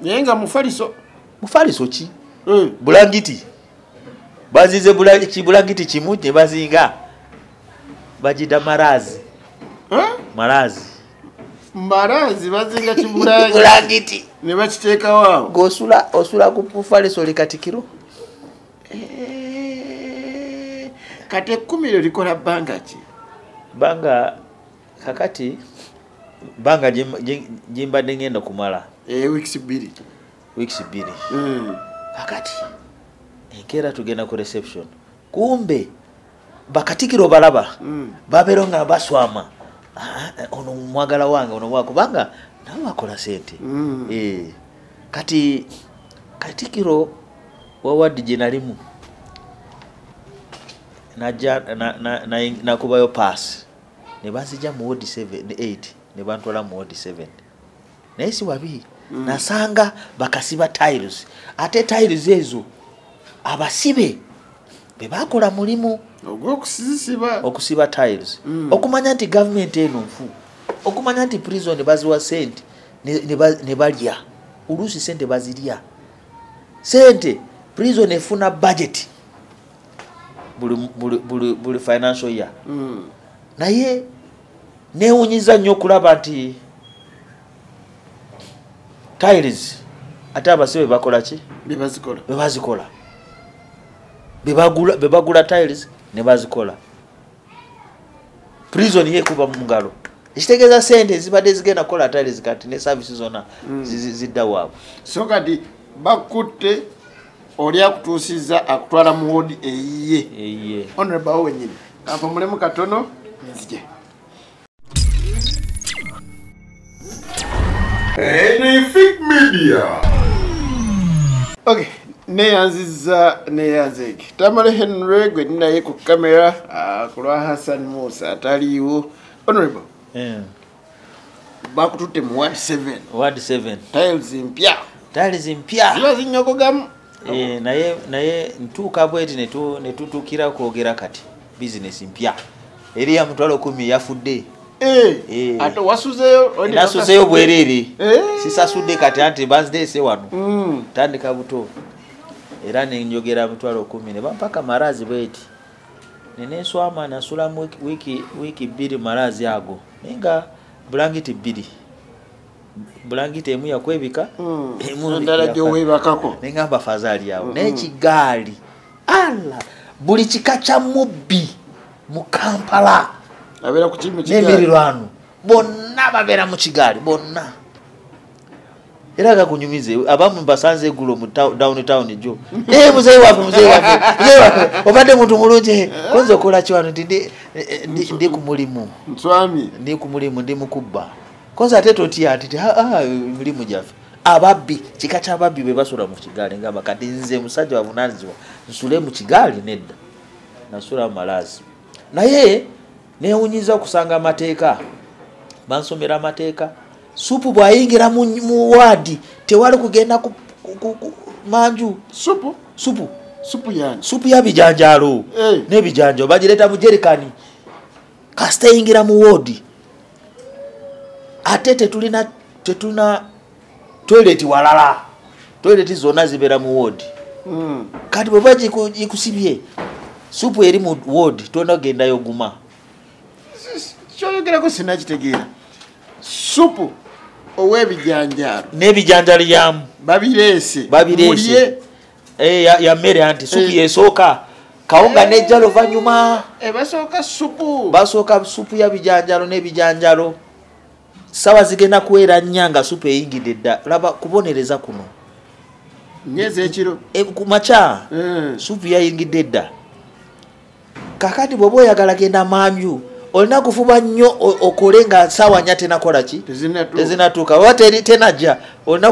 yenga mufaliso ki bulangiti bazize bulangiti kimu ne bazinga bajida marazi marazi bazinga kibulangi bulangiti ne bakiteeka wao osula ku faliso likatikiro kate 10 likola banga ki banga kakati banga jimbadde ngenda kumala weeks 2 kakati enkeera tugenda ku reception kumbe bakatikiro balaba babero nga baswama ono mwagala wange ono wakubanga nawe akola sente kati katikiro wawadi jenalimu nakubayo pass ne bazija mu ward 8 ne bantwala mu ward 7 naye si wabi nasanga bakasiba tiles ate tiles ezo abasibe bebakola mulimu okusiba tiles okumanya nti government eno nfu okumanya nti prison baziwa sente ne balya ulusi sente bazirya sente prison efuna budget buli financial year naye newunyiza nnyo okulaba nti tiles ate abasibe bakola ki bebazikola bebagula tiles ne bazikola prison yekuba mu ngalo ekitegeeza sente zibadde zigenda kola tiles kati ne service zona zidda waabwe so kati bakutte oli akutuusiza akutwala mu wodi eyiye honorable wenyini ava mulemu katono nzije Fig Media. Okay, neyanzeki Tamale Henry gwe naye ku kamera kulwa Hassan Musa ataliwo honorable bakututte mu ward 7 tiles mpya ziba zinyogogamu naye ntuuka bweti netutukira kwogera kati business mpya eri ya mutwalo 10 yafudde ate wasuzeyo nasuzeyo bwerere sisasudde kati anti birthday se wano tandika buto era nenjogera mutwalo 10 ne bampaka marazi bweti neneswama nasula wiki 2 marazi ago nenga bulangiti emu yakwebika ndala gyowebakako nengamba fazali yawo nekigaali ala buli kika kya mubbi mu Kampala abera ku kimu kigali nemirirwano bonna babera mu kigali bonna era gakunyumize abamu basanze gulo mu downtown jo muzee wafu obadde muntu mulungi konzo kola kiwano ndi ku mulimu nswami ndi ku mulimu ndi mukubba konzo ate totia ati mulimu jafe ababbi kika kya babbi be basula mu kigali ngamba kati nze musajja wabunanzibwa nsule mu kigali nedda nasula malazi naye newunyiza okusanga amateeka bansomera amateeka supu bwayingira mu wadi tewali kugenda ku manju supu ya bijanjalo n'ebijanjo bagireta mu jerikani kasita yingira mu wodi ate tetulina toilet walala toilet zona zibera mu wodi kati bwe bagikusibye supu eri mu wodi tona gendayo guma kyoyogerako sinakitegeera supu owebijanjalo n'ebijanjalo yamu babirese ya mmere anti supu yesooka kawunga nejja luvannyuma basooka supu ya bijanjalo n'ebijanjalo sawa zigenda kuwera nnyanga supu eyingidde dda laba kubonereza kuno nyezi ekiro ku makya supu yayingidde dda kakati bw'oba oyagala genda manju olina kufuba nnyo okole nga sawa nya tenakola ki tezinatuuka oba tenajja olina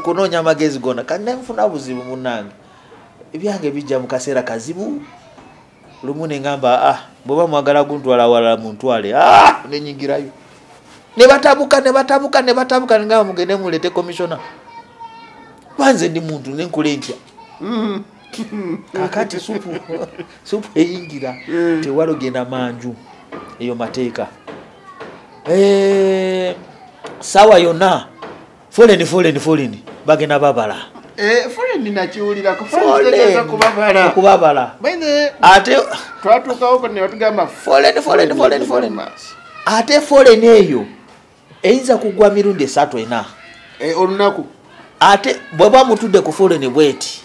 kunoonya amagezi gonna kandi nenfuna buzibu munnange ebyange bijja mu kaseera kazibu lumu ne ngamba bwoba mwagala guntwala wala muntwale nenyingirayo ne batabuka ngamba mugende mulete commissioner banze ndi muntu nenkule ntya kakati supu eyingira tewalogenda manju eyo mateeka sawa yonna foleni bagenda babala foleni nakiwulira kubabala ate twatuukawo ne batugamba foleni ate foleni eyo eyinza kugwa mirundi 3-4 olunaku ate bweba mutudde ku foleni bweti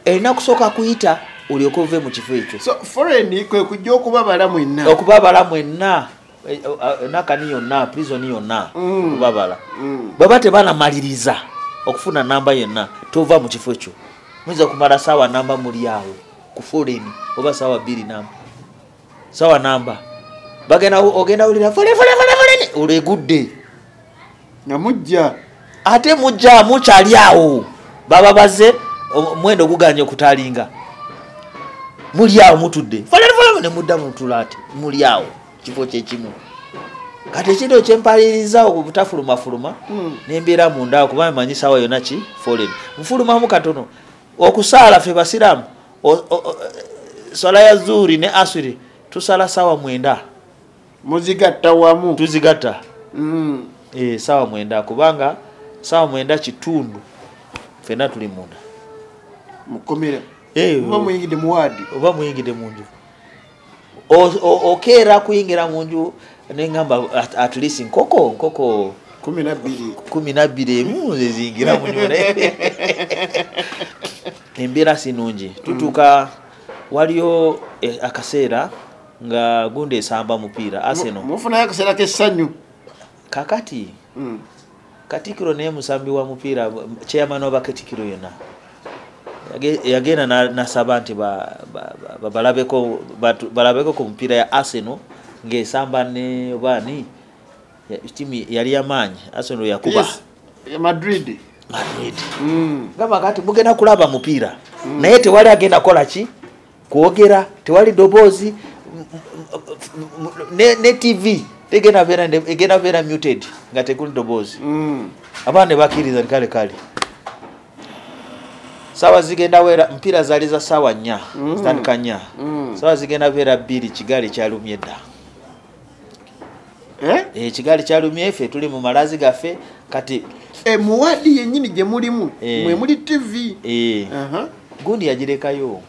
erina kusooka kuyita olyoka ove mu kifo ekyo so foleni kwe kujja okubabala mwenna nakani yonna prison yonna okubabala bweba tebanamaliriza okufuna namba yonna tova mu kifo ekyo muyinza kumala saawa namba muli awo ku foleni oba saawa 2 namba saawa namba ogenda wulira foleni olegudde namujja ate mujja mukyali awo baba baze mwendo guganye okutalinga muli awo mutudde foleni ne mudda mutulate muli awo kifo kyekimu kati ekiro kyempaliriza okubutafulumafuluma nembeera munda kuba manyi sawa yonna ki foleni nfulumamu katono okusaala fe basiramu swala ya zuri ne asiri tusala sawa 9 muzigatta wamu tuzigatta sawa 9 kubanga sawa 9 kitundu fena tuli munda mukomera oba muyingide munju okera kuyingira munju nengamba at least nkoko 12 ezingira munju embeera sinungi tutuuka waliyo akaseera nga gundi esamba mupiira Arsenal mufunayo akaseera k'essanyu kakati Katikiro naye musambi wa mupiira chairman wa Katikiro yonna yagenda nasaba nti balabeko ku mupiira ya Arsenal ng'esamba ne bani timu yali yamanyi Arsenal yakuba Madrid gamba kati mugenda kulaba mupiira naye tewali agenda kola ki kwogera tewali dobozi ne TV tegena vera muted nga tekuli dobozi abane bakiriza kale sawa zigenda wera mpira zaliza sawa 4 zitandika 4 sawa zigenda vera 2 kigali kyalumye dda kigali kyalumye efe tuli mu malazi gafe kati muwadi yennyini gye mulimu mwe muli TV gundi yagirekayo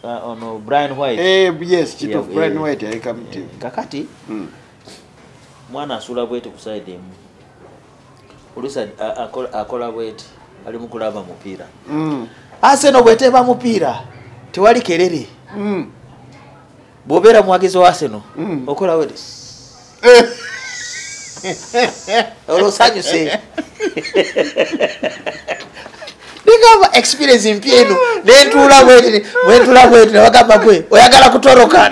ono Brian White yes chief of Brian White yaleka mu TV kakati mwana asula bwete ku side emu ulusa akola bwete ali mukulaba mupiira Arsenal bwete ba mupiira tewali kerere bobera mwagizo wa Arsenal okola bwete olosanyu se Nigamba experience mpieno nentula bwete nabagamba bwe oyagala kutoroka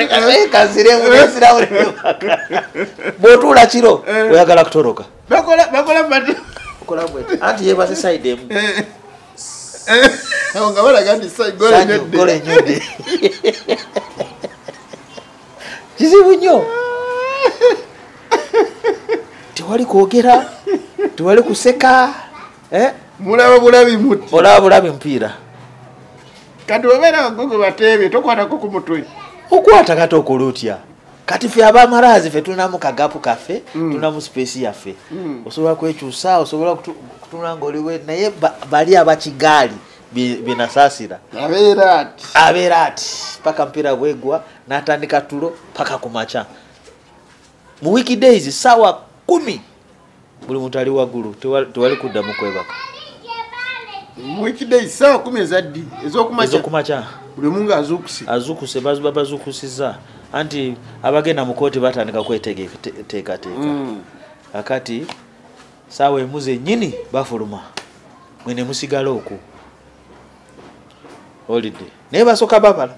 kazire unesira ule botula kiro oyagala kutoroka bakola bati kola bwete anti yeba se side emu ngabala gandi side gole nyode kizibu nnyo tewali kwogera tewali kuseka mulaba bulabi mpira kati wabera gogo batebe tokwata ko kumutwe okwata kati okulutya kati fye abamarazi fe tunamu kagapu kafe tunamu space yafe osobola kwekyusa osobola kutuna ngoliwe naye bali abakigali binasasira abeera ati paka mpira bwegwa natandika tulo paka kumacha mu weekdays sawa 10 buli muntu ali wagulu tewali kudda mu kwebaka weekdays sawa 10 ezaddi ezokumacha buli mungu azukuse bazukusiza anti abagenda mu kooti batandika kweteeka akati sawa emuze nyini bafuluma mwene musigala oku holiday naye basoka babala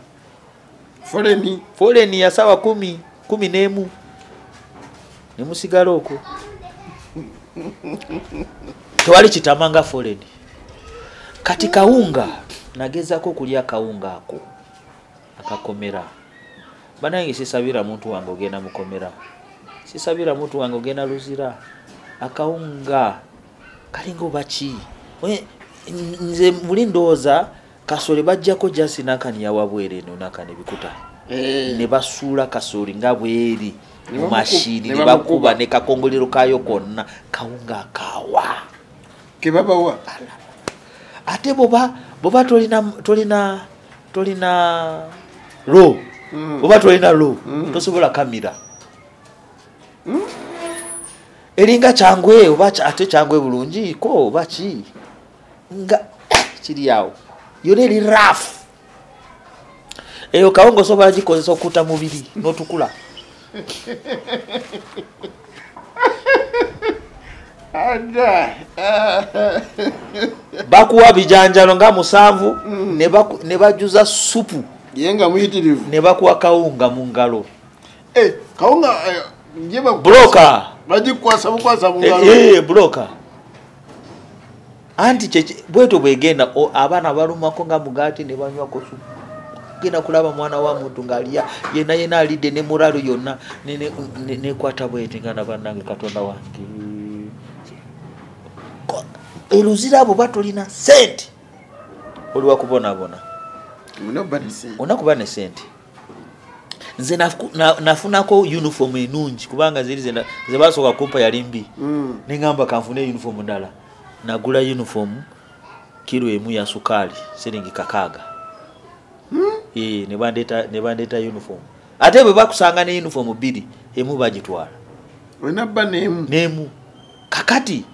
foleni ya sawa 10 n'emu nemusigala oku tewali kitamanga foleni kati kawunga nagezako kulya kawunga ako akakomera banange sisabira muntu wange ogenda mukomera, sisabira muntu wange ogenda Luzira. Akawunga kalingo baki nze muli ndooza Kasole bajjako jasi nakani yawabwere no nakani bikuta ne basuula Kasole nga bweri mu mashini ne bakuba ne kakongolero kayo konna kawunga kawa kebabawa ate boba tolina lo boba tolina lo tosobola kamera eringa changwe oba ate changwe bulungi ko baki nga kiri yawo yoneri rough eyo kawungo sobola gikozesa okuta mubiri n'otukula bakuwa bijanjalo nga 7 ne bajuza supu yenga muyitirivu ne bakuwa kawunga mu ngalo kawunga njeba broka bajikwasa bukwasa mu ngalo broka anti cheche bweto bwegenda abana balumako nga mugati ne banywa ko supu genda kulaba mwana wa muntu ngalia yena alide ne muralo yonna ne kwata bwete ngana banange Katonda wange Luzira abo batolina sente oli wakubonabona onakuba ne sente nze nafunako uniform enungi kubanga ziri ze basoka kumpa yali mbi nengamba kanfune uniform ndala nagula uniform kilo emu ya sukali siringi kakaga ne bandeta uniform ate bwe bakusanga ne uniform 2 emu bagitwala wenabba nemu kakati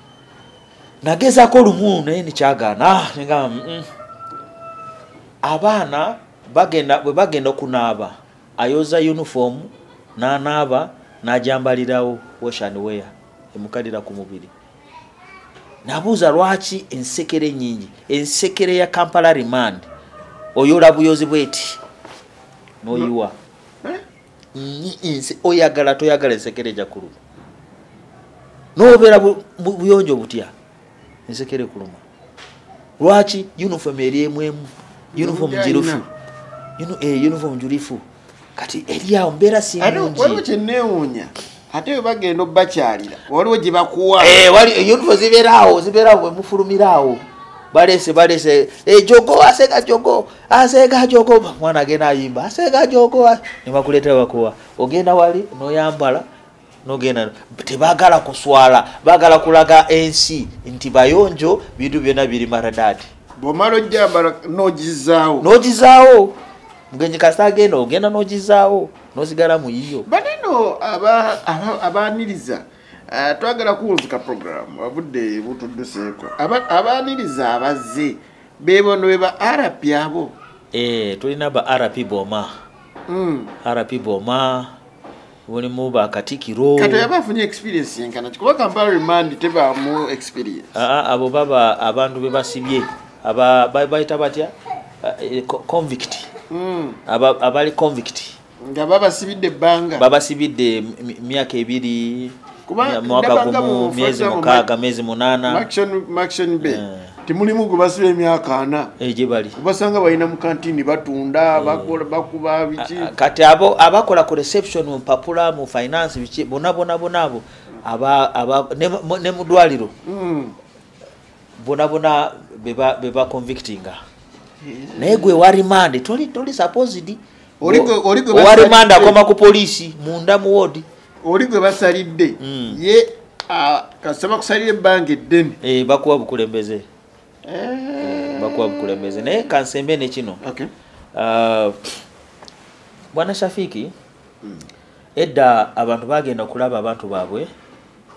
nageza ko lumu naye ni kyagana ngamba abana bagenda kunaaba ayoza uniform naaba najambalirawo wash and wear emukalira ku mubiri nabuuza lwaki ensekere nyingi ensekere ya Kampala remand oyola buyozi bweti noyiwa oyagala toyagala ensekere jakulu nobera buyonjo butya ensekere kuluma lwaki uniform eri emwemu uniform jirufu uniform jurifu kati eliya mbera sinungi waliwo kyenneewuunya ate bagenda obakyalira waliwo gye bakuwa wali uniform ziberawo bwe mufulumiraawo balese jogo asega jogo mwana agenda ayimba asega jogo ne bakuleetera bakuwa ogenda wali noyambala nogenda tebagala kuswala bagala kulaga ensi nti bayonjo bintu byonna biri maradadi bomalo jambala nogizaawo mugenyi kasagenda ogenda nogizaawo nosigala mu yiyo baneno abaniriza twagala kuwulizika program wabudde butudduseeko abaniriza abazze bebono beba RP abo tulina ba RP Boma RP Boma mulimu ba Katikiro kato yabafunye experience yenkana kuba Kampala remand teba mu experience abo baba abantu bebasibye bayita batya convict abali convict nga babasibidde banga babasibidde myaka 2 mwaka gumu miezi 6 miezi 8 Maction Bay timulimu gubasibe emyaka 4 je bali basanga bayina mu kantini batunda bakuba biki kati abakola ku reception mu papula mu finance biki bonabo ne mudwaliro bonabona beba convictinga naye gwe warimande toli supposed warimande akoma ku police munda mu ward oli gwe basalidde ye kasaba kusalira bange deni bakuwa bukulembeze naye kansembe ne kino bwana Shafiki edda abantu bagenda okulaba abantu baabwe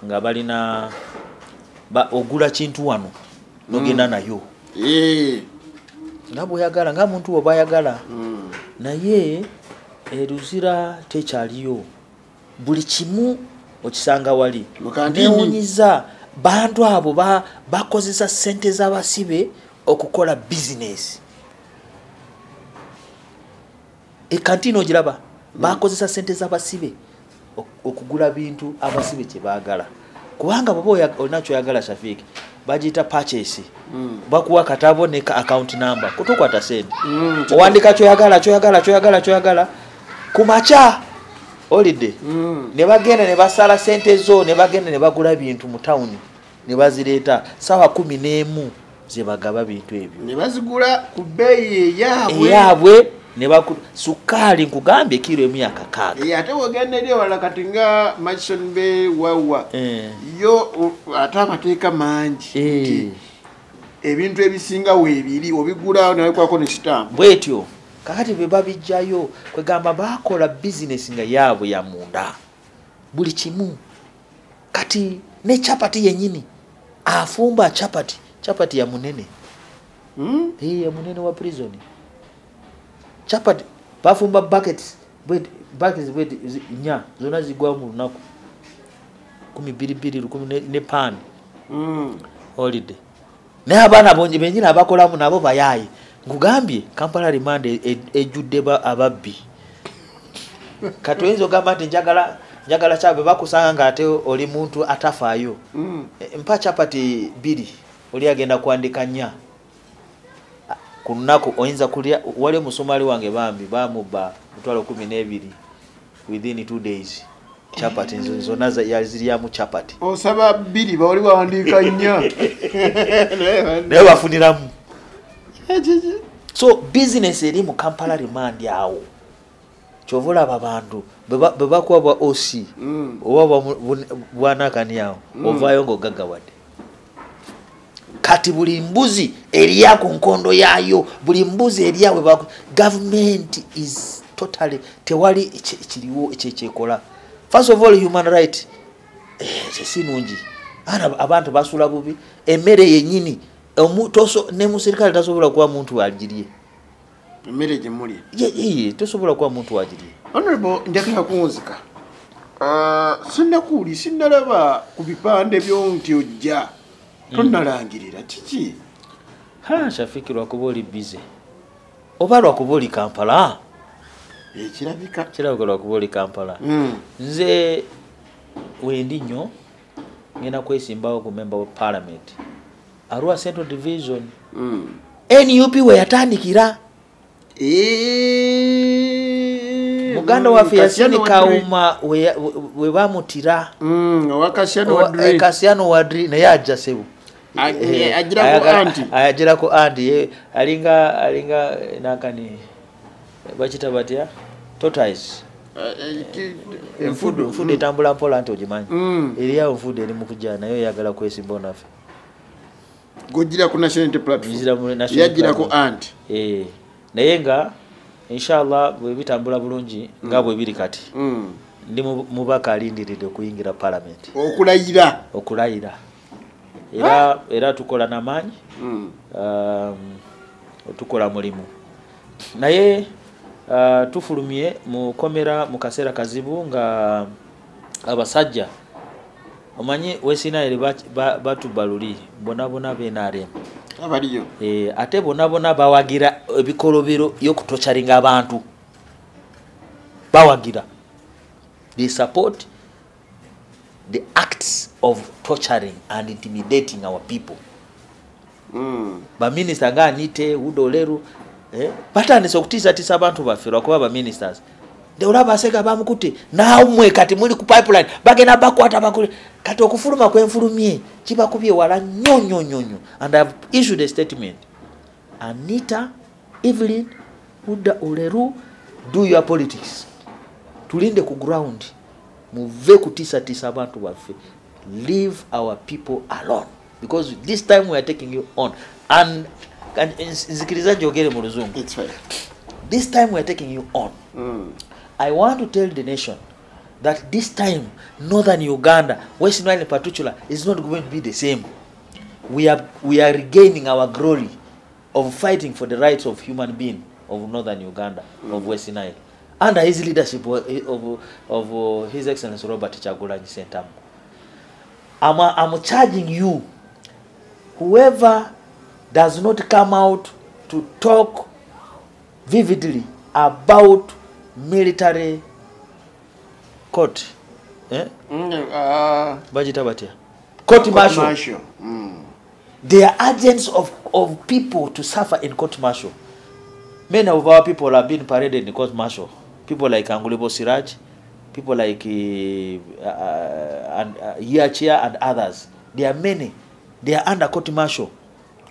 nga balina ogula kintu wano nogenda nayo nga bweyagala nga muntu oba ayagala naye Luzira tekyaliyo buli kimu okisanga wali newunyiza bantu abo bakozesa sente z'abasibe okukola business ekantino ogiraba bakozesa sente z'abasibe okugula bintu abasibe kye baagala kubanga baba olina kyoyagala Shafiki bagiyita purchase bakuwa katabo ne account number kutokwata sente owandika kyoyagala kumacha holiday ne bagenda ne basala sente zo ne bagenda ne bagula bintu mu town ne bazireta sawa 11 ze bagaba bintu ebyo ne bazigula ku bei yabwe ne bakula sukali nkugambye kilo emyaka kaga ate wogenda eri wala kati nga Madison Bay wawa yo ate amateeka mangi ebintu ebisinga weebiri obigula nawekwako ne stamp bwetyo kakati be babijjayo kwegamba bakola business nga yaabwe ya munda buli kimu kati ne chapati yenyini afumba chapati ya munene ya munene wa prison chapati bafumba buckets nya zona zigwa mu lunaku 12 ne pan holiday ne abana bonje benyina abakolamu nabo bayayi ngugambye Kampala remand ejudde ababbi katoenzo gamba nti njagala chabe bakusanga ngate oli muntu atafaayo mpa chapati 2 oli agenda kuandika nya kunako oyinza kulya wale musomali wange bambi bamuba 12 within 2 days chapati zona yaziriya mu chapati osaba 2 bawali baandika nya ne bafuniramu so business eri mu Kampala remand yawo chovola babantu beba kwa ba OC oba bwana kani yawo ovayo ngo gagawade kati buli mbuzi eriya ku nkondo yayo buli mbuzi eriyawe ba government is totally tewali ekiriwo ekyekola first of all human right sinungi abantu basula bubi emere yenyini omutoso ne musirikali tasobola kuwa muntu wajirie emere jemuli tosobola kuwa muntu wajirie honorable ndakira kunzika sinalaba ku bipande byonti ojja tonnalangirira kiki shafikirwa kuba oli bize oba lwakuba oli Kampala kirabika lwakuba oli Kampala nze wendi nnyo ngenda kwesimbawo ku member of parliament Arua Central Division NUP we yatandikira Muganda waffe Yasini Kauma we bamutira Kasiano Wadri naye ajja sebu agira ko anti alinga nakani bachita batya tortoise enfudu etambula mpola nti ogimanyi eriya enfudu eri mu kujja nayo yagala kwesimba naffe gojira ku national platform yagira ko anti naye nga inshallah bwe bitambula bulungi nga bwe biri kati ndi mubaka alindiridde okuyingira parliament okulayira era tukola namanyi tukola mulimu naye tufulumye mu komera mu kaseera kazibu nga abasajja omanyi Wesinaili batubaluli bonabona benarem abaliyo ate bonabona bawagira ebikolobero yokutocharinga abantu bawagira they support the acts of torturing and intimidating our people ba minister nga Anite Udoleru batandise okutisa abantu bafirwa kuba ba ministers de olaba aseka bamukute naumwe kati muli ku pipeline bagena bakwata bakule kati okufuluma kwenfulumye kibakubye wala nyonyonyonyo and I have issued a statement. Anita, Evelyn, Udoleru, do your politics. Tulinde ku ground muve kutisa abantu baffe. Leave our people alone because this time we are taking you on and nzikiriza jogere mu luzungu. It's right. This time we are taking you on. I want to tell the nation that this time northern Uganda, Western Nile in particular, is not going to be the same. We are regaining our glory of fighting for the rights of human beings of northern Uganda, of Western Nile, under his leadership of His Excellency Robert Kyagulanyi Ssentamu. I'm charging you, whoever does not come out to talk vividly about military court, court martial. They are agents of people to suffer in court martial. Many of our people have been paraded in court martial. people like Angulibo Siraj, people like Yachia and others. There are many. They are under court martial.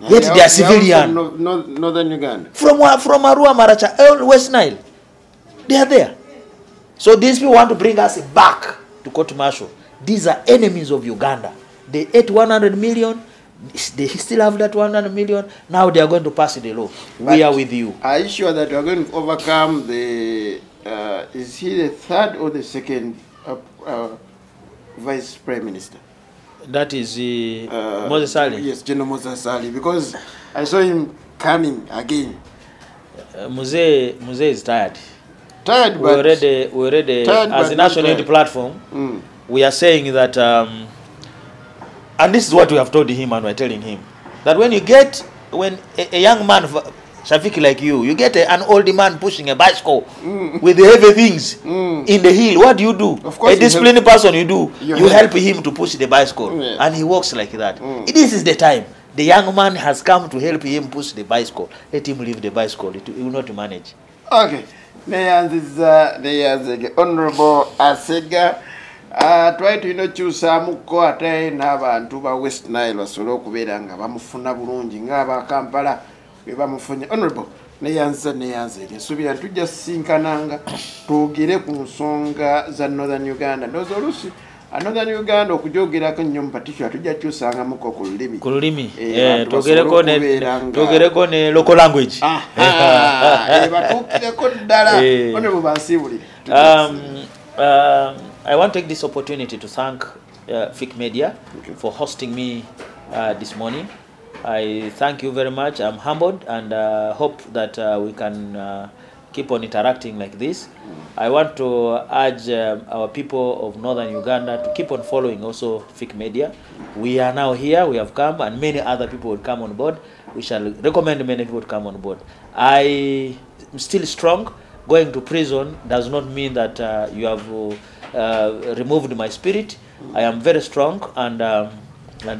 Yet they are civilian. From Northern Uganda. From Arua, Maracha, West Nile. They are there. So these people want to bring us back to court martial. These are enemies of Uganda. They ate 100 million. They still have that 100 million. Now they are going to pass the law. We are with you. Are you sure that we are going to overcome the... is he the third or the second Vice Prime Minister? That is Moses Sali. Yes, General Moses Sali, because I saw him coming again. Muse is tired. Tired, we already as a national unity platform, we are saying that, and this is what we have told him and we're telling him, that when a young man, Shafiki like you get an old man pushing a bicycle with the heavy things in the hill, what do you do? Of course, a disciplined person, you help him to push the bicycle, and he walks like that. This is the time. The young man has come to help him push the bicycle. Let him leave the bicycle. He will not manage. Okay. Honorable Asega. Try to kyusa muko ate n'abantu ba West Nile basobola okubeera nga bamufuna bulungi ng'aba Kampala bwe bamufunye. Honorable neyanza nsuubira tujja sinkananga twogere ku nsonga za Northern Uganda. Ndoza oluusi Northern Uganda okujoogerako nnyo mu patisha tujja kyusangamuko ku lulimi. Twogereko ne local language. Batuukireko ddala. Honorable bansiibulire. I want to take this opportunity to thank FIC Media for hosting me this morning. I thank you very much. I'm humbled and hope that we can keep on interacting like this. I want to urge our people of Northern Uganda to keep on following also FIC Media. We are now here, we have come, and many other people will come on board. We shall recommend many people to come on board. I am still strong. Going to prison does not mean that you have removed my spirit. I am very strong and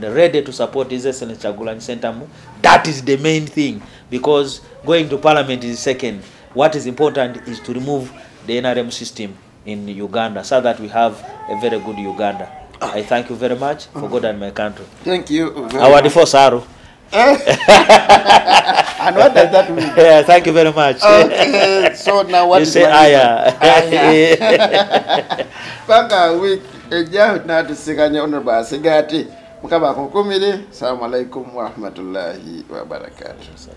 ready to support His Excellency Kyagulanyi Ssentamu. That is the main thing, because going to parliament is second. What is important is to remove the NRM system in Uganda so that we have a very good Uganda. I thank you very much for God and my country. Thank you very Our much. default Saru. And what does that mean? Yeah, thank you very much. Okay, so now what you is say aya. Paka week eja na tusikanye Honorable Asega ati mukaba kunkumire. Assalamu alaikum wa rahmatullahi wa barakatuh.